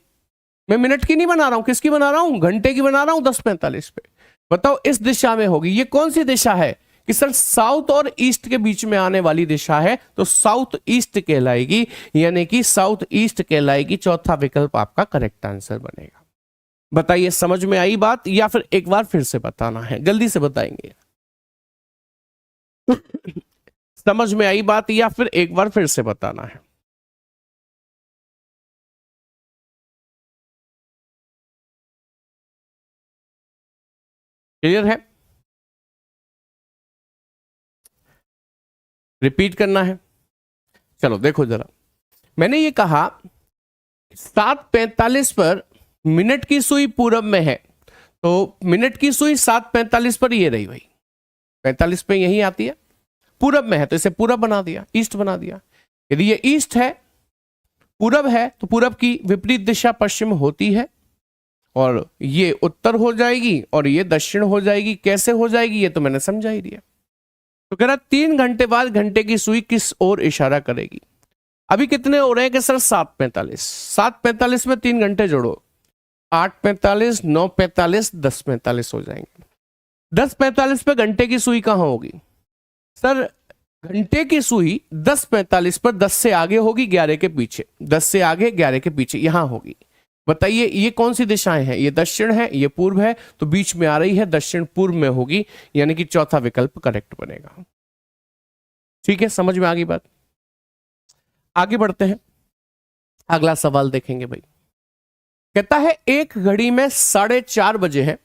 Speaker 1: मैं मिनट की नहीं बना रहा हूं, किसकी बना रहा हूं? घंटे की बना रहा हूं। 10:45 पे बताओ इस दिशा में होगी। ये कौन सी दिशा है? कि सर साउथ और ईस्ट के बीच में आने वाली दिशा है, तो साउथ ईस्ट कहलाएगी, यानी कि साउथ ईस्ट कहलाएगी। चौथा विकल्प आपका करेक्ट आंसर बनेगा। बताइए, समझ में आई बात या फिर एक बार फिर से बताना है? जल्दी से बताएंगे। समझ में आई बात या फिर एक बार फिर से बताना है? क्लियर है? रिपीट करना है? चलो देखो जरा, मैंने ये कहा 7:45 पर मिनट की सुई पूरब में है, तो मिनट की सुई 7:45 पर ये रही भाई, 45 पे यही आती है, पूरब में है तो इसे पूरब बना दिया, ईस्ट बना दिया। यदि ये ईस्ट है, पूरब है, तो पूरब की विपरीत दिशा पश्चिम होती है और ये उत्तर हो जाएगी और ये दक्षिण हो जाएगी। कैसे हो जाएगी ये तो मैंने समझा ही दिया। तो कह रहा 3 घंटे बाद घंटे की सुई किस ओर इशारा करेगी? अभी कितने हो रहे हैं कि सर 7:45। 7:45 में 3 घंटे जोड़ो, 8:45, 9:45, 10:45 हो जाएंगे। 10:45 पे घंटे की सुई कहां होगी? सर घंटे की सुई 10:45 पर 10 से आगे होगी, 11 के पीछे। 10 से आगे 11 के पीछे यहां होगी। बताइए ये कौन सी दिशाएं हैं? ये दक्षिण है, ये पूर्व है, तो बीच में आ रही है, दक्षिण पूर्व में होगी, यानी कि चौथा विकल्प करेक्ट बनेगा। ठीक है, समझ में आ गई बात? आगे बढ़ते हैं, अगला सवाल देखेंगे भाई। कहता है एक घड़ी में 4:30 बजे है,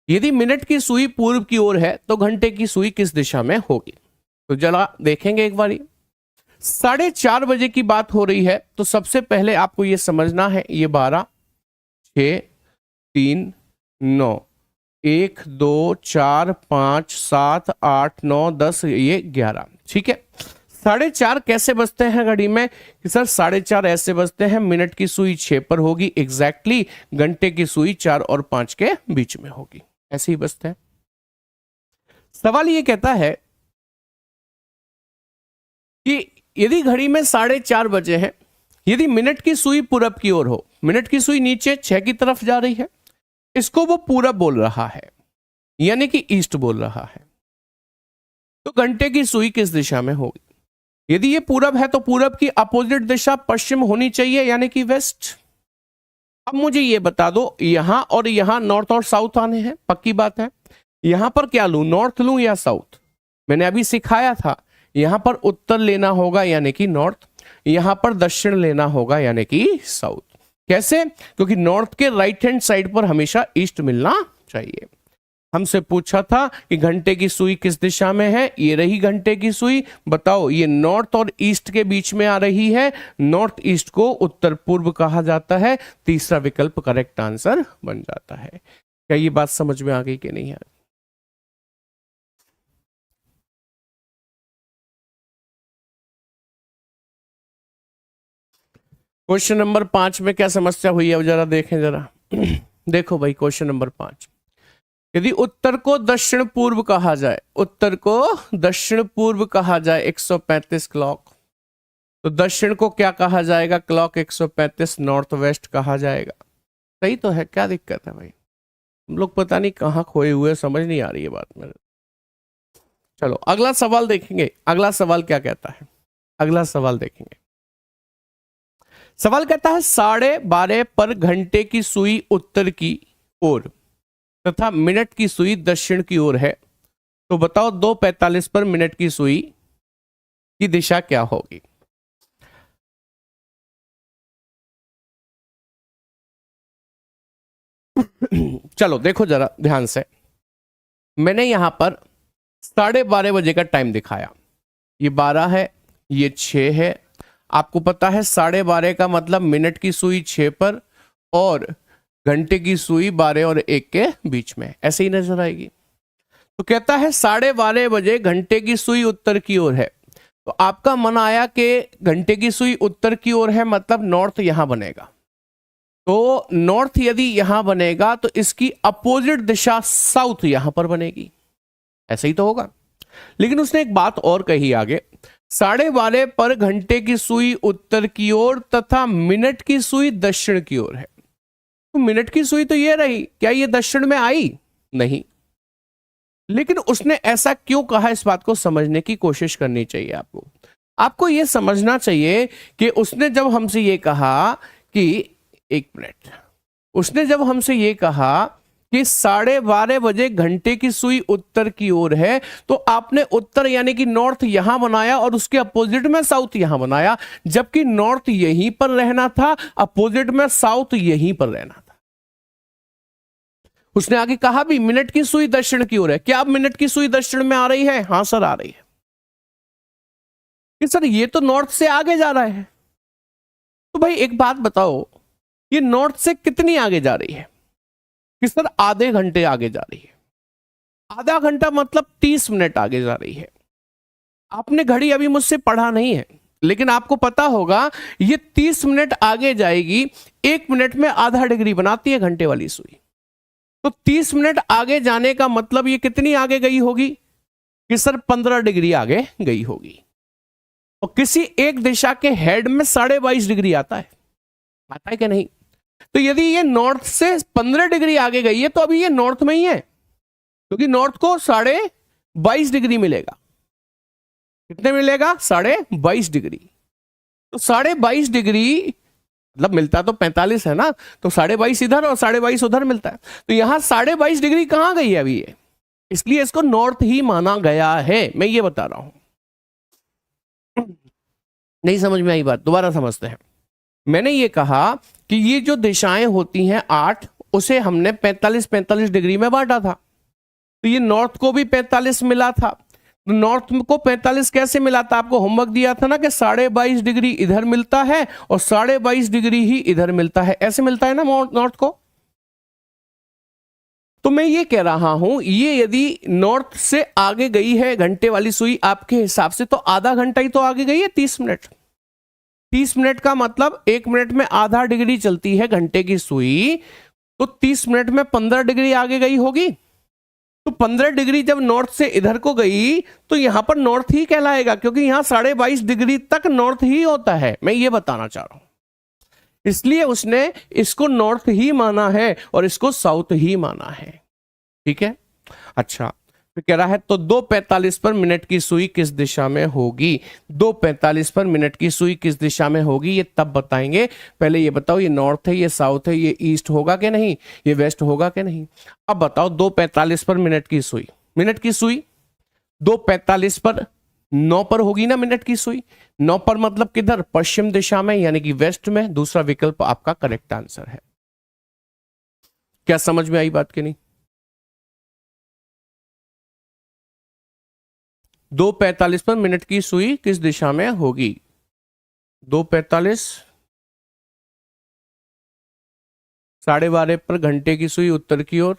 Speaker 1: यदि मिनट की सुई पूर्व की ओर है तो घंटे की सुई किस दिशा में होगी? तो जरा देखेंगे एक बारी। 4:30 बजे की बात हो रही है, तो सबसे पहले आपको यह समझना है, ये 12, 6, 3, 9, 1, 2, 4, 5, 7, 8, 9, 10, ये 11। ठीक है, 4:30 कैसे बजते हैं घड़ी में? कि सर 4:30 ऐसे बजते हैं, मिनट की सुई 6 पर होगी एग्जैक्टली, घंटे की सुई 4 और 5 के बीच में होगी, ऐसे ही बजते हैं। सवाल ये कहता है कि यदि घड़ी में 4:30 बजे हैं, यदि मिनट की सुई पूरब की ओर हो, मिनट की सुई नीचे 6 की तरफ जा रही है, इसको वो पूरब बोल रहा है, यानी कि ईस्ट बोल रहा है, तो घंटे की सुई किस दिशा में होगी? यदि ये पूरब है तो पूरब की अपोजिट दिशा पश्चिम होनी चाहिए, यानी कि वेस्ट। अब मुझे ये बता दो, यहां और यहां नॉर्थ और साउथ आने हैं, पक्की बात है। यहां पर क्या लूं, नॉर्थ लूं या साउथ? मैंने अभी सिखाया था, यहां पर उत्तर लेना होगा यानी कि नॉर्थ, यहां पर दक्षिण लेना होगा यानी कि साउथ। कैसे? क्योंकि नॉर्थ के राइट हैंड साइड पर हमेशा ईस्ट मिलना चाहिए। हमसे पूछा था कि घंटे की सुई किस दिशा में है, ये रही घंटे की सुई। बताओ ये नॉर्थ और ईस्ट के बीच में आ रही है, नॉर्थ ईस्ट को उत्तर पूर्व कहा जाता है। तीसरा विकल्प करेक्ट आंसर बन जाता है। क्या ये बात समझ में आ गई कि नहीं है? क्वेश्चन नंबर 5 में क्या समस्या हुई है, अब जरा देखें जरा। देखो भाई, क्वेश्चन नंबर 5, यदि उत्तर को दक्षिण पूर्व कहा जाए, उत्तर को दक्षिण पूर्व कहा जाए 135 क्लॉक, तो दक्षिण को क्या कहा जाएगा? क्लॉक 135 नॉर्थ वेस्ट कहा जाएगा। सही तो है, क्या दिक्कत है भाई? हम लोग पता नहीं कहाँ खोए हुए, समझ नहीं आ रही है बात मेरे। चलो अगला सवाल देखेंगे, अगला सवाल क्या कहता है, अगला सवाल देखेंगे। सवाल कहता है 12:30 पर घंटे की सुई उत्तर की ओर तथा मिनट की सुई दक्षिण की ओर है, तो बताओ 2:45 पर मिनट की सुई की दिशा क्या होगी? चलो देखो जरा ध्यान से, मैंने यहां पर 12:30 बजे का टाइम दिखाया, ये 12 है, ये 6 है। आपको पता है 12:30 का मतलब मिनट की सुई 6 पर और घंटे की सुई 12 और 1 के बीच में, ऐसे ही नजर आएगी। तो कहता है 12:30 बजे घंटे की सुई उत्तर की ओर है, तो आपका मन आया कि घंटे की सुई उत्तर की ओर है मतलब नॉर्थ यहां बनेगा। तो नॉर्थ यदि यहां बनेगा तो इसकी अपोजिट दिशा साउथ यहां पर बनेगी, ऐसे ही तो होगा। लेकिन उसने एक बात और कही आगे, 12:30 पर घंटे की सुई उत्तर की ओर तथा मिनट की सुई दक्षिण की ओर है। तो मिनट की सुई तो ये रही, क्या ये दक्षिण में आई? नहीं। लेकिन उसने ऐसा क्यों कहा, इस बात को समझने की कोशिश करनी चाहिए आपको। आपको यह समझना चाहिए कि उसने जब हमसे ये कहा कि, एक मिनट, उसने जब हमसे ये कहा कि 12:30 बजे घंटे की सुई उत्तर की ओर है, तो आपने उत्तर यानी कि नॉर्थ यहां बनाया और उसके अपोजिट में साउथ यहां बनाया, जबकि नॉर्थ यहीं पर रहना था, अपोजिट में साउथ यहीं पर रहना था। उसने आगे कहा भी मिनट की सुई दक्षिण की ओर है, क्या अब मिनट की सुई दक्षिण में आ रही है? हां सर आ रही है। कि सर ये तो नॉर्थ से आगे जा रहा है। तो भाई एक बात बताओ, ये नॉर्थ से कितनी आगे जा रही है? कि सर आधे घंटे आगे जा रही है। आधा घंटा मतलब 30 मिनट आगे जा रही है। आपने घड़ी अभी मुझसे पढ़ा नहीं है, लेकिन आपको पता होगा ये 30 मिनट आगे जाएगी। 1 मिनट में आधा डिग्री बनाती है घंटे वाली सुई, तो 30 मिनट आगे जाने का मतलब ये कितनी आगे गई होगी? कि सर 15 डिग्री आगे गई होगी। और किसी एक दिशा के हेड में 22.5 डिग्री आता है कि नहीं? तो यदि ये नॉर्थ से 15 डिग्री आगे गई है तो अभी ये नॉर्थ में ही है, क्योंकि नॉर्थ को 22.5 डिग्री मिलेगा। कितने मिलेगा? 22.5 डिग्री। तो 22.5 डिग्री मतलब मिलता तो 45 है ना, तो 22.5 इधर और 22.5 उधर मिलता है। तो यहां 22.5 डिग्री कहां गई है अभी ये, इसलिए इसको नॉर्थ ही माना गया है। मैं ये बता रहा हूं, नहीं समझ में आई बात? दोबारा समझते हैं। मैंने ये कहा कि ये जो दिशाएं होती हैं 8, उसे हमने 45-45 डिग्री में बांटा था। तो ये नॉर्थ को भी 45 मिला था। तो नॉर्थ को 45 कैसे मिला था? आपको होमवर्क दिया था ना कि 22.5 डिग्री इधर मिलता है और 22.5 डिग्री ही इधर मिलता है, ऐसे मिलता है ना नॉर्थ को। तो मैं ये कह रहा हूं, ये यदि नॉर्थ से आगे गई है घंटे वाली सुई आपके हिसाब से, तो आधा घंटा ही तो आगे गई है, 30 मिनट। 30 मिनट का मतलब 1 मिनट में आधा डिग्री चलती है घंटे की सुई, तो 30 मिनट में 15 डिग्री आगे गई होगी। तो 15 डिग्री जब नॉर्थ से इधर को गई तो यहां पर नॉर्थ ही कहलाएगा, क्योंकि यहां 22.5 डिग्री तक नॉर्थ ही होता है। मैं ये बताना चाह रहा हूं, इसलिए उसने इसको नॉर्थ ही माना है और इसको साउथ ही माना है। ठीक है, अच्छा, तो कह रहा है तो 2:45 पर मिनट की सुई किस दिशा में होगी? 2:45 पर मिनट की सुई किस दिशा में होगी ये तब बताएंगे। पहले ये बताओ, ये नॉर्थ है, ये साउथ है, ये ईस्ट होगा कि नहीं, ये वेस्ट होगा कि नहीं? अब बताओ 2:45 पर मिनट की सुई, मिनट की सुई 2:45 पर 9 पर होगी ना मिनट की सुई। 9 पर मतलब किधर? पश्चिम दिशा में, यानी कि वेस्ट में। दूसरा विकल्प आपका करेक्ट आंसर है। क्या समझ में आई बात की नहीं? 2:45 पर मिनट की सुई किस दिशा में होगी? 2:45, 12:30 पर घंटे की सुई उत्तर की ओर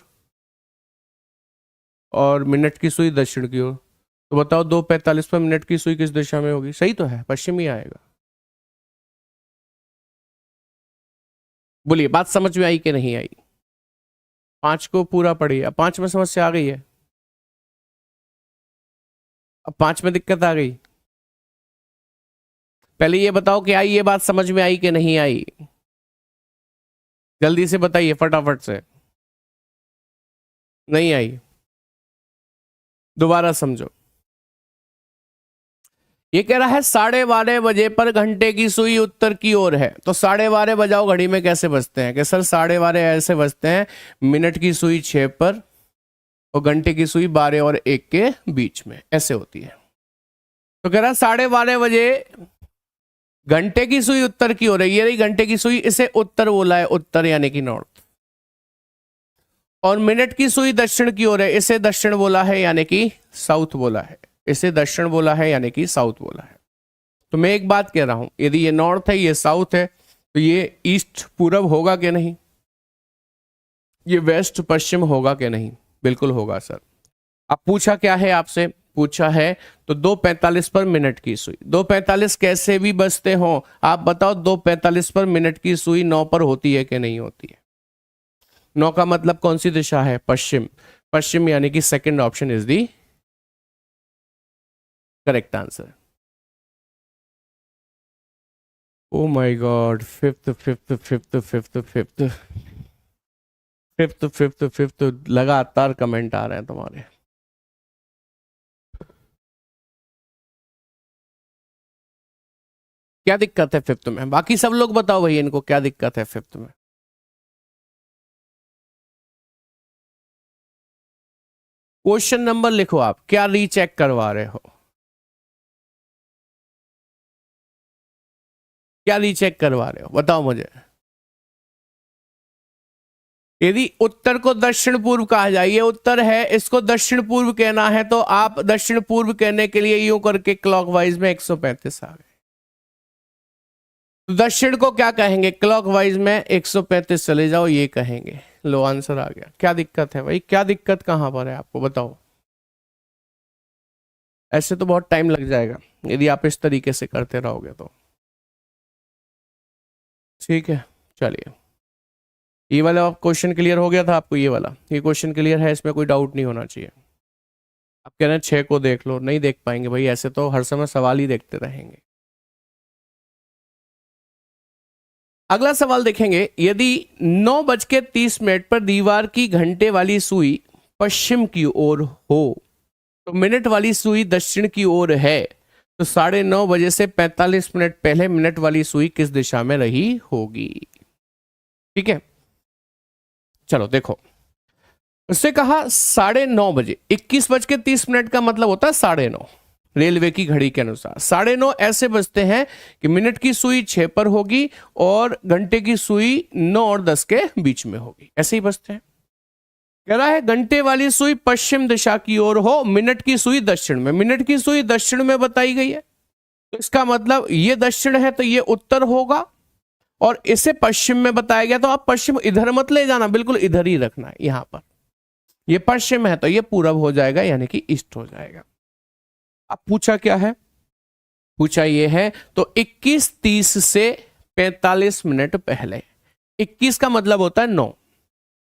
Speaker 1: और मिनट की सुई दक्षिण की ओर। तो बताओ 2:45 पर मिनट की सुई किस दिशा में होगी? सही तो है, पश्चिम ही आएगा। बोलिए, बात समझ में आई कि नहीं आई? 5 को पूरा पढ़िए। अब 5 में समस्या आ गई है, अब 5 में दिक्कत आ गई। पहले ये बताओ कि आई ये बात समझ में आई कि नहीं आई? जल्दी से बताइए, फटाफट से। नहीं आई? दोबारा समझो। ये कह रहा है 12:30 बजे पर घंटे की सुई उत्तर की ओर है, तो 12:30 बजाओ घड़ी में कैसे बजते हैं? कि सर 12:30 ऐसे बजते हैं, मिनट की सुई 6 पर और घंटे की सुई 12 और 1 के बीच में, ऐसे होती है। तो कह रहा है 12:30 बजे घंटे की सुई उत्तर की ओर है, ये रही घंटे की सुई, इसे उत्तर बोला है, उत्तर यानी कि नॉर्थ। और मिनट की सुई दक्षिण की ओर है, इसे दक्षिण बोला है यानी कि साउथ बोला है, इसे दक्षिण बोला है यानी कि साउथ बोला है। तो मैं एक बात कह रहा हूं, यदि ये नॉर्थ है ये साउथ है, तो ये ईस्ट पूरब होगा कि नहीं? ये वेस्ट पश्चिम होगा कि नहीं? बिल्कुल होगा सर। अब पूछा क्या है आपसे? पूछा है तो 2:45 पर मिनट की सुई, 2:45 कैसे भी बजते हो आप बताओ, 2:45 पर मिनट की सुई 9 पर होती है कि नहीं होती है? 9 का मतलब कौन सी दिशा है? पश्चिम। पश्चिम यानी कि second option is the correct answer. Oh my God, fifth fifth fifth fifth fifth fifth fifth fifth लगातार कमेंट आ रहे हैं तुम्हारे। क्या दिक्कत है फिफ्थ में? बाकी सब लोग बताओ भाई, इनको क्या दिक्कत है फिफ्थ में? क्वेश्चन नंबर लिखो, आप क्या रीचेक करवा रहे हो? क्या रीचेक करवा रहे हो बताओ मुझे। यदि उत्तर को दक्षिण पूर्व कहा जाए, ये उत्तर है, इसको दक्षिण पूर्व कहना है, तो आप दक्षिण पूर्व कहने के लिए यूं करके क्लॉकवाइज में 135 आ गए। तो दक्षिण को क्या कहेंगे? क्लॉकवाइज में 135 चले जाओ, ये कहेंगे। लो आंसर आ गया। क्या दिक्कत है भाई? क्या दिक्कत कहां पर है आपको बताओ? ऐसे तो बहुत टाइम लग जाएगा यदि आप इस तरीके से करते रहोगे तो। ठीक है, चलिए। ये वाला क्वेश्चन क्लियर हो गया था आपको? ये क्वेश्चन क्लियर है, इसमें कोई डाउट नहीं होना चाहिए। आप कह रहे हैं 6 को देख लो, नहीं देख पाएंगे भाई, ऐसे तो हर समय सवाल ही देखते रहेंगे। अगला सवाल देखेंगे, यदि 9:30 पर दीवार की घंटे वाली सुई पश्चिम की ओर हो तो मिनट वाली सुई दक्षिण की ओर है, तो 9:30 से 45 मिनट पहले मिनट वाली सुई किस दिशा में रही होगी? ठीक है, चलो देखो। उससे कहा 9:30 बजे, 21:30 का मतलब होता है 9:30 रेलवे की घड़ी के अनुसार। 9:30 ऐसे बजते हैं कि मिनट की सुई 6 पर होगी और घंटे की सुई 9 और 10 के बीच में होगी, ऐसे ही बजते हैं। कह रहा है घंटे वाली सुई पश्चिम दिशा की ओर हो, मिनट की सुई दक्षिण में। मिनट की सुई दक्षिण में बताई गई है, तो इसका मतलब ये दक्षिण है तो ये उत्तर होगा, और इसे पश्चिम में बताया गया, तो आप पश्चिम इधर मत ले जाना, बिल्कुल इधर ही रखना है। यहां पर ये पश्चिम है तो ये पूरब हो जाएगा यानी कि ईस्ट हो जाएगा। अब पूछा क्या है? पूछा ये है तो 21:30 से 45 मिनट पहले। 21 का मतलब होता है 9,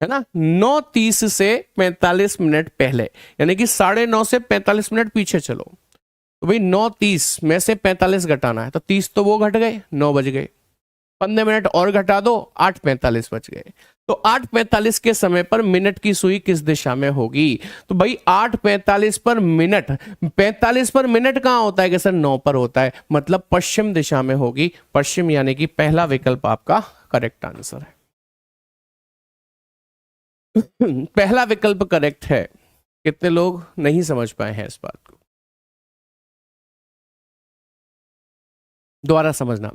Speaker 1: है ना? 9:30 से 45 मिनट पहले, यानी कि 9:30 से 45 मिनट पीछे चलो। तो भाई 9:30 में से 45 घटाना है, तो 30 तो वो घट गए, 9 बज गए। 15 मिनट और घटा दो, 8:45 बच गए। तो 8:45 के समय पर मिनट की सुई किस दिशा में होगी? तो भाई 8:45 पर मिनट, 45 पर मिनट कहां होता है? कि सर 9 पर होता है, मतलब पश्चिम दिशा में होगी। पश्चिम यानी कि पहला विकल्प आपका करेक्ट आंसर है। पहला विकल्प करेक्ट है। कितने लोग नहीं समझ पाए हैं इस बात को? दोबारा समझना।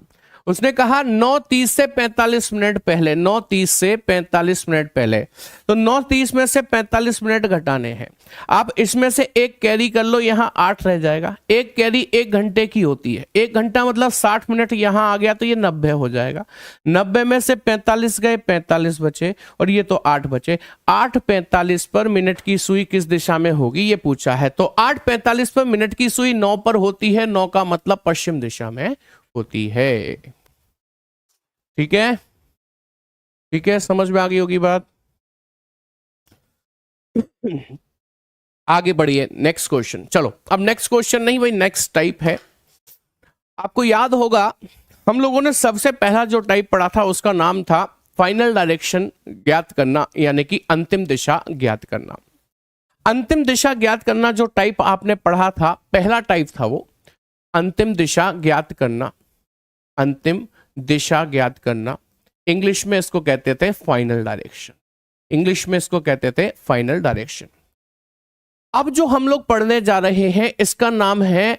Speaker 1: उसने कहा 9:30 से 45 मिनट पहले, 9:30 से 45 मिनट पहले, तो 9:30 में से 45 मिनट घटाने हैं। आप इसमें से एक कैरी कर लो, यहां 8 रह जाएगा। एक कैरी 1 घंटे की होती है, 1 घंटा मतलब 60 मिनट, यहां आ गया तो ये 90 हो जाएगा। 90 में से 45 गए, 45 बचे, और ये तो 8 बचे। 8:45 पर मिनट की सुई किस दिशा में होगी ये पूछा है। तो 8:45 पर मिनट की सुई 9 पर होती है, 9 का मतलब पश्चिम दिशा में होती है। ठीक है, ठीक है, समझ में आ गई होगी बात। आगे बढ़िए, नेक्स्ट क्वेश्चन। चलो अब नेक्स्ट क्वेश्चन नहीं भाई, नेक्स्ट टाइप है। आपको याद होगा हम लोगों ने सबसे पहला जो टाइप पढ़ा था उसका नाम था फाइनल डायरेक्शन ज्ञात करना, यानी कि अंतिम दिशा ज्ञात करना। अंतिम दिशा ज्ञात करना जो टाइप आपने पढ़ा था, पहला टाइप था वो अंतिम दिशा ज्ञात करना। अंतिम दिशा ज्ञात करना, इंग्लिश में इसको कहते थे फाइनल डायरेक्शन। इंग्लिश में इसको कहते थे फाइनल डायरेक्शन। अब जो हम लोग पढ़ने जा रहे हैं इसका नाम है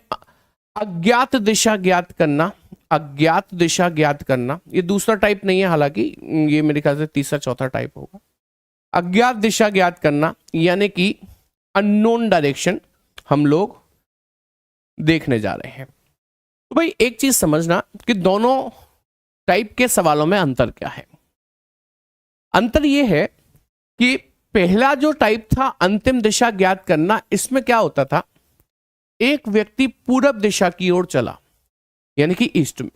Speaker 1: अज्ञात दिशा ज्ञात करना। अज्ञात दिशा ज्ञात करना, ये दूसरा टाइप नहीं है, हालांकि ये मेरे ख्याल से तीसरा चौथा टाइप होगा। अज्ञात दिशा ज्ञात करना यानी कि अननोन डायरेक्शन हम लोग देखने जा रहे हैं। तो भाई एक चीज समझना कि दोनों टाइप के सवालों में अंतर क्या है। अंतर यह है कि पहला जो टाइप था अंतिम दिशा ज्ञात करना, इसमें क्या होता था, एक व्यक्ति पूरब दिशा की ओर चला यानी कि ईस्ट में,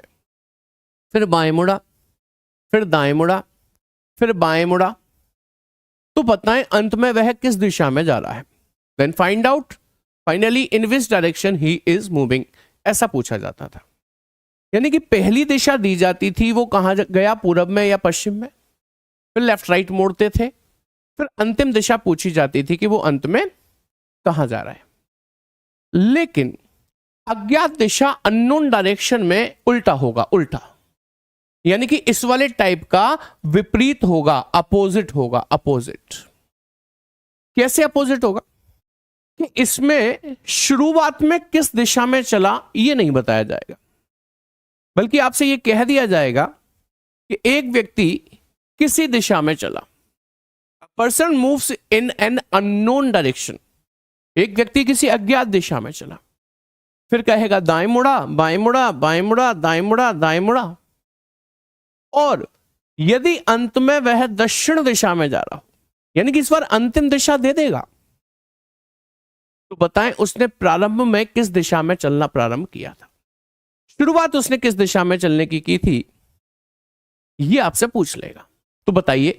Speaker 1: फिर बाएं मुड़ा, फिर दाएं मुड़ा, फिर बाएं मुड़ा, तो बताएं अंत में वह किस दिशा में जा रहा है। Then find out finally in which direction he is moving, ऐसा पूछा जाता था। यानी कि पहली दिशा दी जाती थी, वो कहां गया, पूरब में या पश्चिम में, फिर लेफ्ट राइट मोड़ते थे, फिर अंतिम दिशा पूछी जाती थी कि वो अंत में कहां जा रहा है। लेकिन अज्ञात दिशा अननोन डायरेक्शन में उल्टा होगा, उल्टा, यानी कि इस वाले टाइप का विपरीत होगा, अपोजिट होगा। अपोजिट कैसे अपोजिट होगा कि इसमें शुरुआत में किस दिशा में चला ये नहीं बताया जाएगा, बल्कि आपसे ये कह दिया जाएगा कि एक व्यक्ति किसी दिशा में चला। Person moves in an unknown direction, एक व्यक्ति किसी अज्ञात दिशा में चला, फिर कहेगा दाएं मुड़ा, बाएं मुड़ा, बाएं मुड़ा, दाएं मुड़ा, दाएं मुड़ा, और यदि अंत में वह दक्षिण दिशा में जा रहा हो, यानी कि इस बार अंतिम दिशा दे देगा, तो बताएं उसने प्रारंभ में किस दिशा में चलना प्रारंभ किया था। शुरुआत उसने किस दिशा में चलने की थी, ये आपसे पूछ लेगा। तो बताइए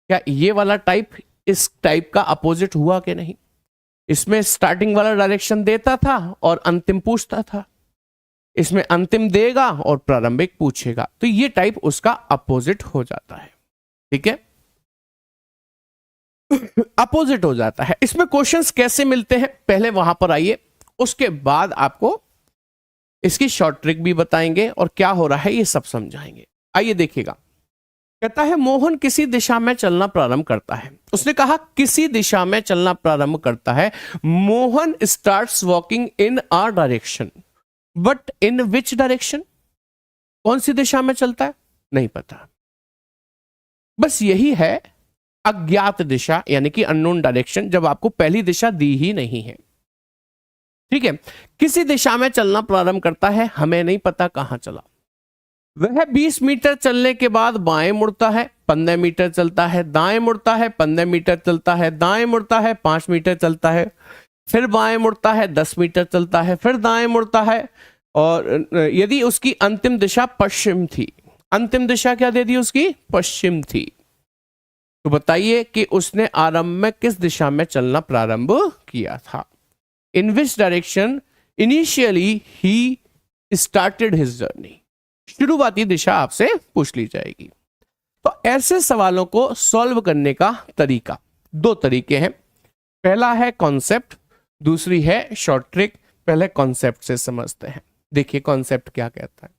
Speaker 1: क्या ये वाला टाइप इस टाइप का अपोजिट हुआ कि नहीं। इसमें स्टार्टिंग वाला डायरेक्शन देता था और अंतिम पूछता था, इसमें अंतिम देगा और प्रारंभिक पूछेगा, तो ये टाइप उसका अपोजिट हो जाता है। ठीक है, अपोजिट हो जाता है। इसमें क्वेश्चंस कैसे मिलते हैं पहले वहां पर आइए, उसके बाद आपको इसकी शॉर्ट ट्रिक भी बताएंगे और क्या हो रहा है ये सब समझाएंगे। आइए देखिएगा, कहता है मोहन किसी दिशा में चलना प्रारंभ करता है। उसने कहा किसी दिशा में चलना प्रारंभ करता है। Mohan starts walking in a direction, but in which direction, कौन सी दिशा में चलता है नहीं पता। बस यही है अज्ञात दिशा यानी कि अननोन डायरेक्शन, जब आपको पहली दिशा दी ही नहीं है। ठीक है, किसी दिशा में चलना प्रारंभ करता है, हमें नहीं पता कहां चला। वह 20 मीटर चलने के बाद बाएं मुड़ता है, 15 मीटर चलता है, दाएं मुड़ता है, 15 मीटर चलता है, दाएं मुड़ता है, 5 मीटर चलता है, फिर बाएं मुड़ता है, 10 मीटर चलता है, फिर दाएं मुड़ता है। और यदि उसकी अंतिम दिशा पश्चिम थी, अंतिम दिशा क्या दे दी उसकी, पश्चिम थी, तो बताइए कि उसने आरंभ में किस दिशा में चलना प्रारंभ किया था। In which direction initially he started his journey, शुरुआती दिशा आपसे पूछ ली जाएगी। तो ऐसे सवालों को सॉल्व करने का तरीका, दो तरीके हैं। पहला है कॉन्सेप्ट, दूसरी है शॉर्ट ट्रिक। पहले कॉन्सेप्ट से समझते हैं। देखिए कॉन्सेप्ट क्या कहता है।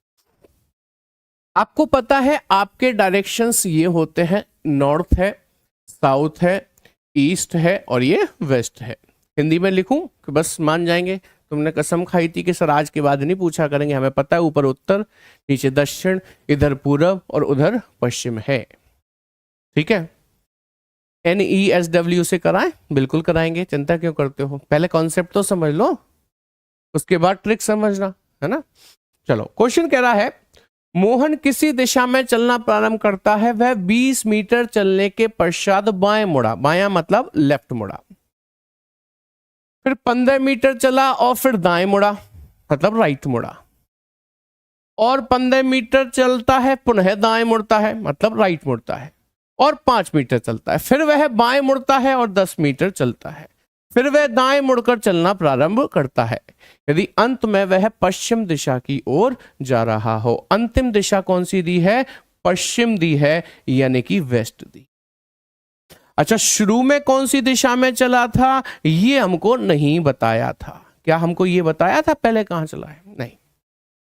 Speaker 1: आपको पता है आपके डायरेक्शंस ये होते हैं, नॉर्थ है, साउथ है, ईस्ट है और ये वेस्ट है। हिंदी में लिखूं कि बस मान जाएंगे, तुमने कसम खाई थी कि सर आज के बाद नहीं पूछा करेंगे, हमें पता है ऊपर उत्तर, नीचे दक्षिण, इधर पूरब और उधर पश्चिम है। ठीक है, NESW से कराएं? बिल्कुल कराएंगे, चिंता क्यों करते हो, पहले कॉन्सेप्ट तो समझ लो, उसके बाद ट्रिक समझना, है ना। चलो, क्वेश्चन कह रहा है मोहन किसी दिशा में चलना प्रारंभ करता है, वह 20 मीटर चलने के पश्चात बाएं मुड़ा, बायां मतलब लेफ्ट मुड़ा, फिर 15 मीटर चला और फिर दाएं मुड़ा मतलब राइट मुड़ा, और 15 मीटर चलता है पुनः दाएं मुड़ता है मतलब राइट मुड़ता है, और 5 मीटर चलता है, फिर वह बाएं मुड़ता है और 10 मीटर चलता है, फिर वह दाएं मुड़कर चलना प्रारंभ करता है यदि अंत में वह पश्चिम दिशा की ओर जा रहा हो। अंतिम दिशा कौन सी दी है? पश्चिम दी है, यानी कि वेस्ट दी। अच्छा, शुरू में कौन सी दिशा में चला था ये हमको नहीं बताया था। क्या हमको ये बताया था पहले कहां चला है? नहीं,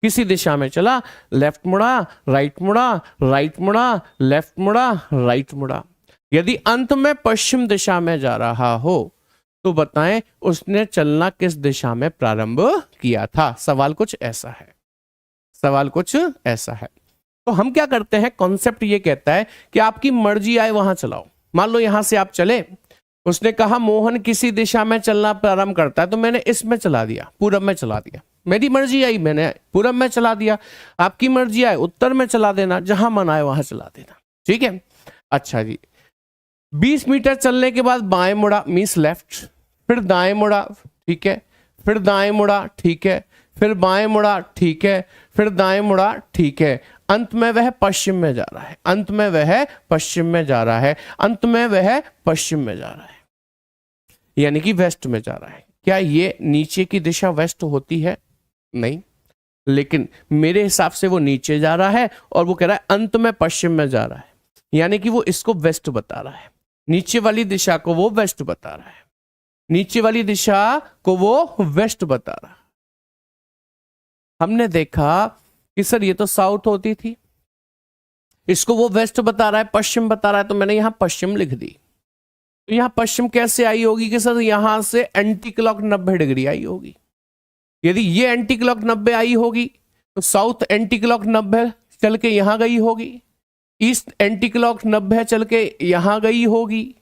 Speaker 1: किसी दिशा में चला, लेफ्ट मुड़ा, राइट मुड़ा, राइट मुड़ा, लेफ्ट मुड़ा, राइट मुड़ा। यदि अंत में पश्चिम दिशा में जा रहा हो तो बताएं उसने चलना किस दिशा में प्रारंभ किया था। सवाल कुछ ऐसा है, सवाल कुछ ऐसा है। तो हम क्या करते हैं, कॉन्सेप्ट ये कहता है कि आपकी मर्जी आए वहां चलाओ। मान लो यहां से आप चले, उसने कहा मोहन किसी दिशा में चलना प्रारंभ करता है, तो मैंने इसमें चला दिया, पूरब में चला दिया। मेरी मर्जी आई, मैंने पूरब में चला दिया। आपकी मर्जी आए उत्तर में चला देना, जहां मन आए वहां चला देना। ठीक है, अच्छा जी, 20 मीटर चलने के बाद बाएं मुड़ा मींस लेफ्ट, फिर दाएं मुड़ा, ठीक है, फिर दाएं मुड़ा, ठीक है, फिर बाएं मुड़ा, ठीक है, फिर दाएं मुड़ा, ठीक है, अंत में वह पश्चिम में जा रहा है, अंत में वह पश्चिम में जा रहा है, अंत में वह पश्चिम में जा रहा है, यानी कि वेस्ट में जा रहा है। क्या ये नीचे की दिशा वेस्ट होती है? नहीं, लेकिन मेरे हिसाब से वो नीचे जा रहा है और वो कह रहा है अंत में पश्चिम में जा रहा है, यानी कि वो इसको वेस्ट बता रहा है, नीचे वाली दिशा को वो वेस्ट बता रहा है, नीचे वाली दिशा को वो वेस्ट बता रहा है। हमने देखा कि सर ये तो साउथ होती थी, इसको वो वेस्ट बता रहा है, पश्चिम बता रहा है, तो मैंने यहां पश्चिम लिख दी। तो यहां पश्चिम कैसे आई होगी कि सर यहां से एंटी क्लॉक 90 डिग्री आई होगी। यदि ये एंटी क्लॉक 90 आई होगी तो साउथ एंटी क्लॉक 90 चल के यहां गई होगी, ईस्ट एंटी क्लॉक 90 चल के यहां गई होगी,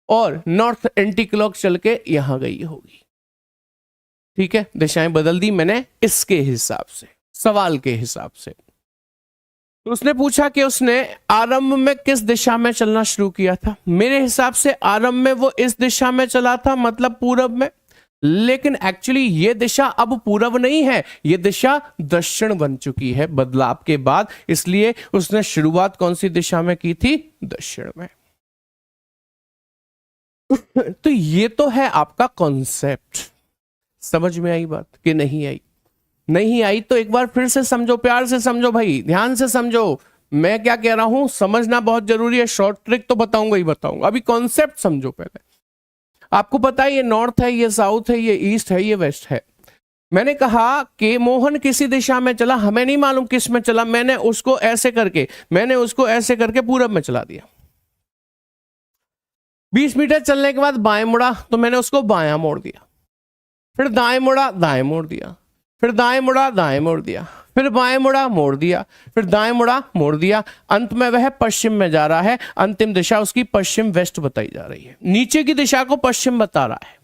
Speaker 1: और नॉर्थ एंटी क्लॉक चल के यहां गई होगी। ठीक है, दिशाएं बदल दी मैंने इसके हिसाब से, सवाल के हिसाब से। तो उसने पूछा कि उसने आरंभ में किस दिशा में चलना शुरू किया था। मेरे हिसाब से आरंभ में वो इस दिशा में चला था, मतलब पूरब में, लेकिन एक्चुअली ये दिशा अब पूरब नहीं है, ये दिशा दक्षिण बन चुकी है बदलाव के बाद, इसलिए उसने शुरुआत कौन सी दिशा में की थी? दक्षिण में। तो ये तो है आपका कॉन्सेप्ट। समझ में आई बात कि नहीं आई? नहीं आई तो एक बार फिर से समझो, प्यार से समझो भाई, ध्यान से समझो मैं क्या कह रहा हूं, समझना बहुत जरूरी है। शॉर्ट ट्रिक तो बताऊंगा ही बताऊंगा, अभी कॉन्सेप्ट समझो पहले। आपको पता है ये नॉर्थ है, ये साउथ है, ये ईस्ट है, ये वेस्ट है। मैंने कहा कि मोहन किसी दिशा में चला, हमें नहीं मालूम किस में चला, मैंने उसको ऐसे करके पूरब में चला दिया। 20 मीटर चलने के बाद बाएं मुड़ा तो मैंने उसको बायां मोड़ दिया, फिर दाएं मुड़ा दाएं मोड़ दिया, फिर दाएं मुड़ा दाएं मोड़ दिया, फिर बाएं मुड़ा मोड़ दिया, फिर दाएं मुड़ा मोड़ दिया, अंत में वह पश्चिम में जा रहा है। अंतिम दिशा उसकी पश्चिम वेस्ट बताई जा रही है, नीचे की दिशा को पश्चिम बता रहा है,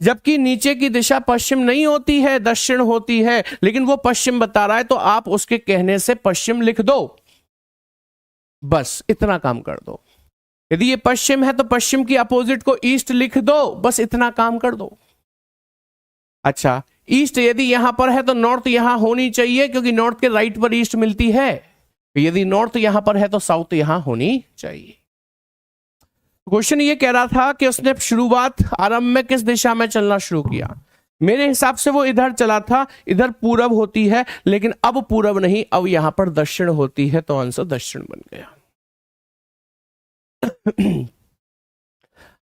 Speaker 1: जबकि नीचे की दिशा पश्चिम नहीं होती है, दक्षिण होती है, लेकिन वो पश्चिम बता रहा है, तो आप उसके कहने से पश्चिम लिख दो, बस इतना काम कर दो। यदि ये पश्चिम है तो पश्चिम की अपोजिट को ईस्ट लिख दो, बस इतना काम कर दो। अच्छा, ईस्ट यदि यहां पर है तो नॉर्थ यहां होनी चाहिए, क्योंकि नॉर्थ के राइट पर ईस्ट मिलती है। यदि नॉर्थ यहां पर है तो साउथ यहां होनी चाहिए। क्वेश्चन ये कह रहा था कि उसने शुरुआत आरंभ में किस दिशा में चलना शुरू किया। मेरे हिसाब से वो इधर चला था, इधर पूरब होती है, लेकिन अब पूरब नहीं, अब यहां पर दक्षिण होती है, तो आंसर दक्षिण बन गया।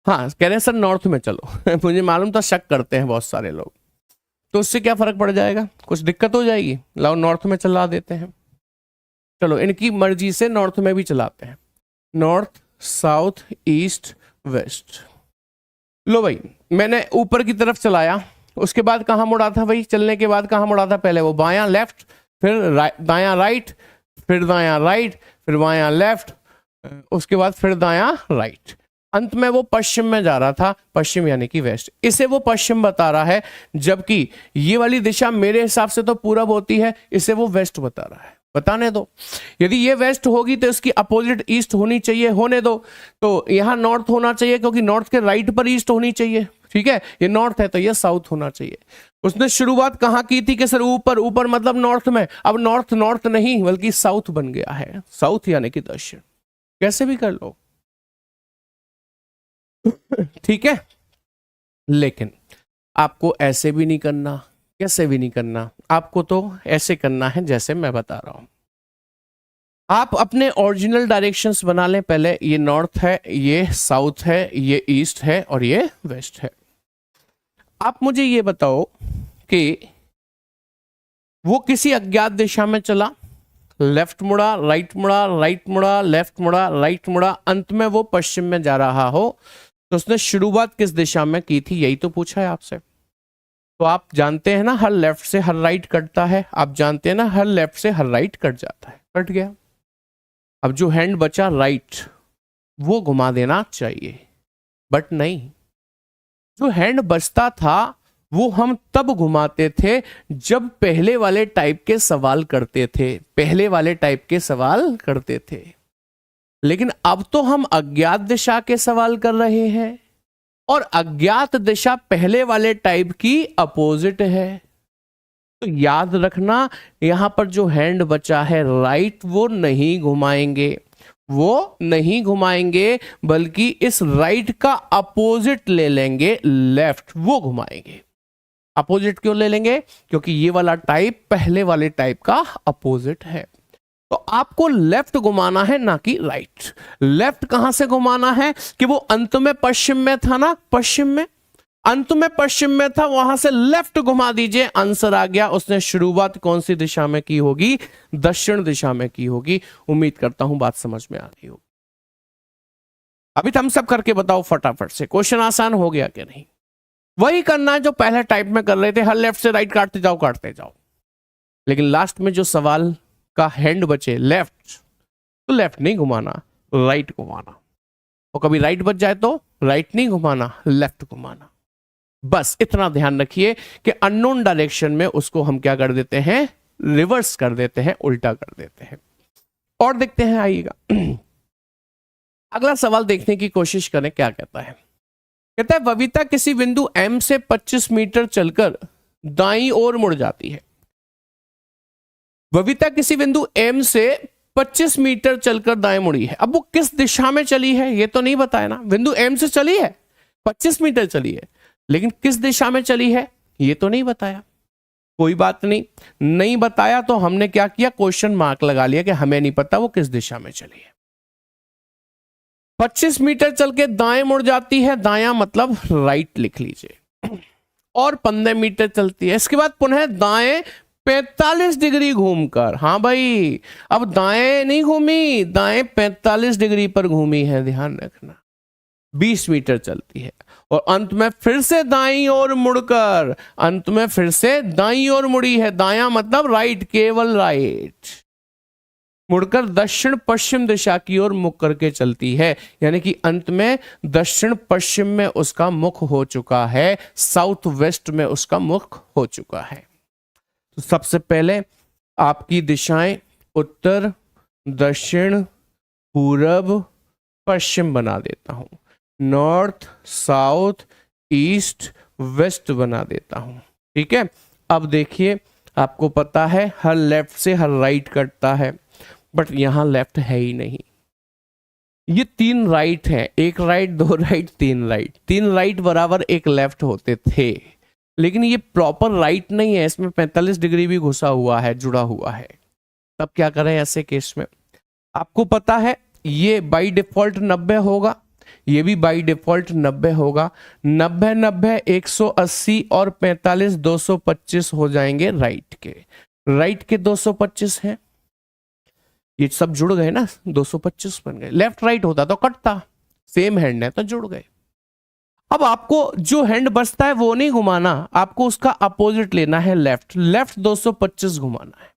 Speaker 1: हाँ, कह रहे हैं सर नॉर्थ में चलो मुझे मालूम था, शक करते हैं बहुत सारे लोग, तो उससे क्या फर्क पड़ जाएगा, कुछ दिक्कत हो जाएगी? लाओ नॉर्थ में चला देते हैं। चलो इनकी मर्जी से नॉर्थ में भी चलाते हैं, नॉर्थ साउथ ईस्ट वेस्ट। लो भाई, मैंने ऊपर की तरफ चलाया, उसके बाद कहाँ मुड़ा था भाई, चलने के बाद कहाँ मुड़ा था, पहले वो बायां लेफ्ट, फिर दायां राइट, फिर दायां राइट, फिर बायां लेफ्ट, उसके बाद फिर दायां राइट, अंत में वो पश्चिम में जा रहा था, पश्चिम यानी कि वेस्ट। इसे वो पश्चिम बता रहा है, जबकि ये वाली दिशा मेरे हिसाब से तो पूरब होती है, इसे वो वेस्ट बता रहा है। बताने दो, यदि ये वेस्ट होगी तो इसकी अपोजिट ईस्ट होनी चाहिए, होने दो। तो यहां नॉर्थ होना चाहिए, क्योंकि नॉर्थ के राइट पर ईस्ट होनी चाहिए, ठीक है। ये नॉर्थ है तो ये साउथ होना चाहिए। उसने शुरुआत कहां की थी कि सर ऊपर, ऊपर मतलब नॉर्थ में। अब नॉर्थ नॉर्थ नहीं बल्कि साउथ बन गया है, साउथ यानी कि दक्षिण, कैसे भी कर लो, ठीक है। लेकिन आपको ऐसे भी नहीं करना, कैसे भी नहीं करना, आपको तो ऐसे करना है जैसे मैं बता रहा हूं। आप अपने ओरिजिनल डायरेक्शंस बना लें पहले। ये नॉर्थ है, ये साउथ है, ये ईस्ट है और ये वेस्ट है। आप मुझे ये बताओ कि वो किसी अज्ञात दिशा में चला, लेफ्ट मुड़ा, राइट मुड़ा, राइट मुड़ा, लेफ्ट मुड़ा, राइट मुड़ा, अंत में वो पश्चिम में जा रहा हो, तो उसने शुरुआत किस दिशा में की थी, यही तो पूछा है आपसे। तो आप जानते हैं ना हर लेफ्ट से हर राइट कटता है, आप जानते हैं ना हर लेफ्ट से हर राइट कट जाता है, कट गया। अब जो हैंड बचा राइट, वो घुमा देना चाहिए, बट नहीं, जो हैंड बचता था वो हम तब घुमाते थे जब पहले वाले टाइप के सवाल करते थे, पहले वाले टाइप के सवाल करते थे। लेकिन अब तो हम अज्ञात दिशा के सवाल कर रहे हैं, और अज्ञात दिशा पहले वाले टाइप की अपोजिट है। तो याद रखना, यहां पर जो हैंड बचा है राइट, वो नहीं घुमाएंगे, वो नहीं घुमाएंगे, बल्कि इस राइट का अपोजिट ले लेंगे, लेफ्ट, वो घुमाएंगे। अपोजिट क्यों ले लेंगे, क्योंकि ये वाला टाइप पहले वाले टाइप का अपोजिट है। तो आपको लेफ्ट घुमाना है ना कि राइट। लेफ्ट कहां से घुमाना है कि वो अंत में पश्चिम में था ना, पश्चिम में, अंत में पश्चिम में था, वहां से लेफ्ट घुमा दीजिए, आंसर आ गया। उसने शुरुआत कौन सी दिशा में की होगी, दक्षिण दिशा में की होगी। उम्मीद करता हूं बात समझ में आ रही होगी। अभी थम्स अप करके बताओ फटाफट से, क्वेश्चन आसान हो गया कि नहीं। वही करना है जो पहले टाइप में कर रहे थे, हर लेफ्ट से राइट काटते जाओ काटते जाओ, लेकिन लास्ट में जो सवाल का हैंड बचे लेफ्ट, तो लेफ्ट नहीं घुमाना, राइट घुमाना। और कभी राइट बच जाए तो राइट नहीं घुमाना, लेफ्ट घुमाना। बस इतना ध्यान रखिए कि अननोन डायरेक्शन में उसको हम क्या कर देते हैं, रिवर्स कर देते हैं, उल्टा कर देते हैं। और देखते हैं, आइएगा अगला सवाल देखने की कोशिश करें क्या कहता है। कहता है बबीता किसी बिंदु M से 25 मीटर चलकर दाईं ओर मुड़ जाती है। बबीता किसी बिंदु M से 25 मीटर चलकर दाएं मुड़ी है। अब वो किस दिशा में चली है ये तो नहीं बताया ना। बिंदु M से चली है, 25 मीटर चली है, लेकिन किस दिशा में चली है ये तो नहीं बताया। कोई बात नहीं, नहीं बताया तो हमने क्या किया, क्वेश्चन मार्क लगा लिया कि हमें नहीं पता वो किस दिशा में चली है। 25 मीटर चल के दाएं मुड़ जाती है, दायां मतलब राइट लिख लीजिए, और 15 मीटर चलती है। इसके बाद पुनः दाएं 45 डिग्री घूमकर, हाँ भाई अब दाएं नहीं घूमी, दाएं 45 डिग्री पर घूमी है, ध्यान रखना। 20 मीटर चलती है और अंत में फिर से दाईं ओर मुड़कर, अंत में फिर से दाईं ओर मुड़ी है, दायां मतलब राइट, केवल राइट, मुड़कर दक्षिण पश्चिम दिशा की ओर मुख करके चलती है। यानी कि अंत में दक्षिण पश्चिम में उसका मुख हो चुका है, साउथ वेस्ट में उसका मुख हो चुका है। तो सबसे पहले आपकी दिशाएं उत्तर, दक्षिण, पूरब, पश्चिम बना देता हूं, नॉर्थ, साउथ, ईस्ट, वेस्ट बना देता हूं, ठीक है। अब देखिए आपको पता है हर लेफ्ट से हर राइट कटता है, बट यहां लेफ्ट है ही नहीं। ये 3 राइट है, एक राइट, 2 राइट, 3 राइट, 3 राइट बराबर एक लेफ्ट होते थे, लेकिन ये प्रॉपर राइट नहीं है, इसमें 45 डिग्री भी घुसा हुआ है, जुड़ा हुआ है। तब क्या करें ऐसे केस में, आपको पता है ये बाय डिफॉल्ट 90 होगा, ये भी बाय डिफॉल्ट 90 होगा। 90 90 180 और 45 225 हो जाएंगे राइट के, राइट के 225 हैं, ये सब जुड़ गए ना, 225 बन गए। लेफ्ट राइट होता तो कटता, सेम हैंड है तो जुड़ गए। अब आपको जो हैंड बचता है वो नहीं घुमाना, आपको उसका अपोजिट लेना है, लेफ्ट। लेफ्ट 225 घुमाना है।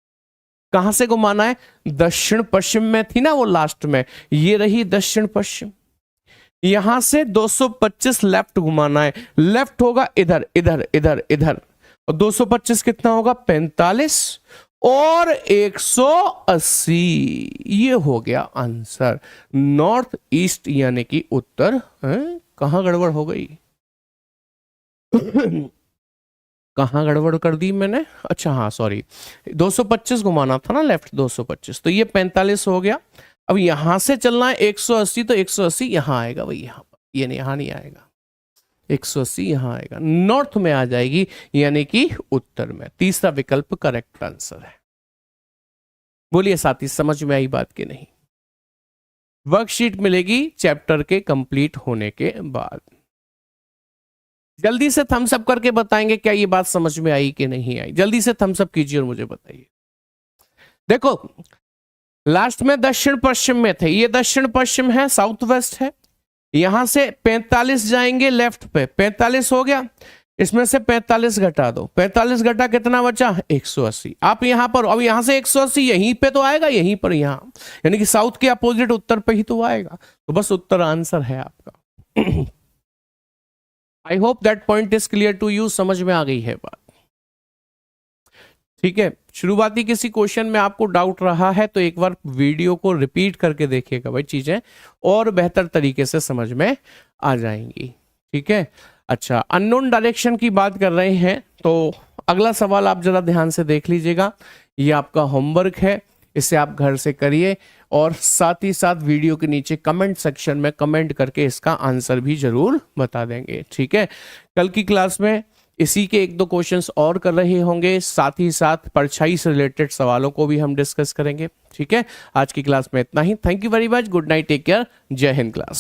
Speaker 1: कहां से घुमाना है? दक्षिण पश्चिम में थी ना वो लास्ट में, ये रही दक्षिण पश्चिम। यहां से 225 लेफ्ट घुमाना है। लेफ्ट होगा इधर इधर इधर इधर, और 225 कितना होगा? 45 और 180। ये हो गया आंसर, नॉर्थ ईस्ट यानी कि उत्तर। कहां गड़बड़ हो गई? कहां गड़बड़ कर दी मैंने? अच्छा हाँ सॉरी, 225 घुमाना था ना लेफ्ट, 225, तो ये 45 हो गया। अब यहां से चलना है 180, तो 180 यहां आएगा भाई, यहां पर, ये नहीं, यहां नहीं आएगा, 180 यहां आएगा, नॉर्थ में आ जाएगी यानी कि उत्तर में। तीसरा विकल्प करेक्ट आंसर है। बोलिए साथी, समझ में आई बात कि नहीं? वर्कशीट मिलेगी चैप्टर के कंप्लीट होने के बाद। जल्दी से थम्स अप करके बताएंगे क्या ये बात समझ में आई कि नहीं आई? जल्दी से थम्स अप कीजिए और मुझे बताइए। देखो लास्ट में दक्षिण पश्चिम में थे, ये दक्षिण पश्चिम है, साउथ वेस्ट है। यहां से 45 जाएंगे लेफ्ट पे, 45 हो गया, इसमें से 45 घटा दो, 45 घटा कितना बचा? 180। आप यहां पर, अब यहां से 180 यहीं पे तो आएगा, यहीं पर, यहां यानी कि साउथ के अपोजिट उत्तर पे ही तो आएगा, तो बस उत्तर आंसर है आपका। I hope that point is clear to you, समझ में आ गई है बात? ठीक है, शुरुआती किसी क्वेश्चन में आपको डाउट रहा है तो एक बार वीडियो को रिपीट करके देखिएगा भाई, चीजें और बेहतर तरीके से समझ में आ जाएंगी। ठीक है, अच्छा अननोन डायरेक्शन की बात कर रहे हैं तो अगला सवाल आप जरा ध्यान से देख लीजिएगा, ये आपका होमवर्क है, इसे आप घर से करिए और साथ ही साथ वीडियो के नीचे कमेंट सेक्शन में कमेंट करके इसका आंसर भी जरूर बता देंगे। ठीक है, कल की क्लास में इसी के एक दो क्वेश्चंस और कर रहे होंगे, साथ ही साथ परछाई से रिलेटेड सवालों को भी हम डिस्कस करेंगे। ठीक है, आज की क्लास में इतना ही। Thank you very much, good night, take care, जय हिंद क्लास।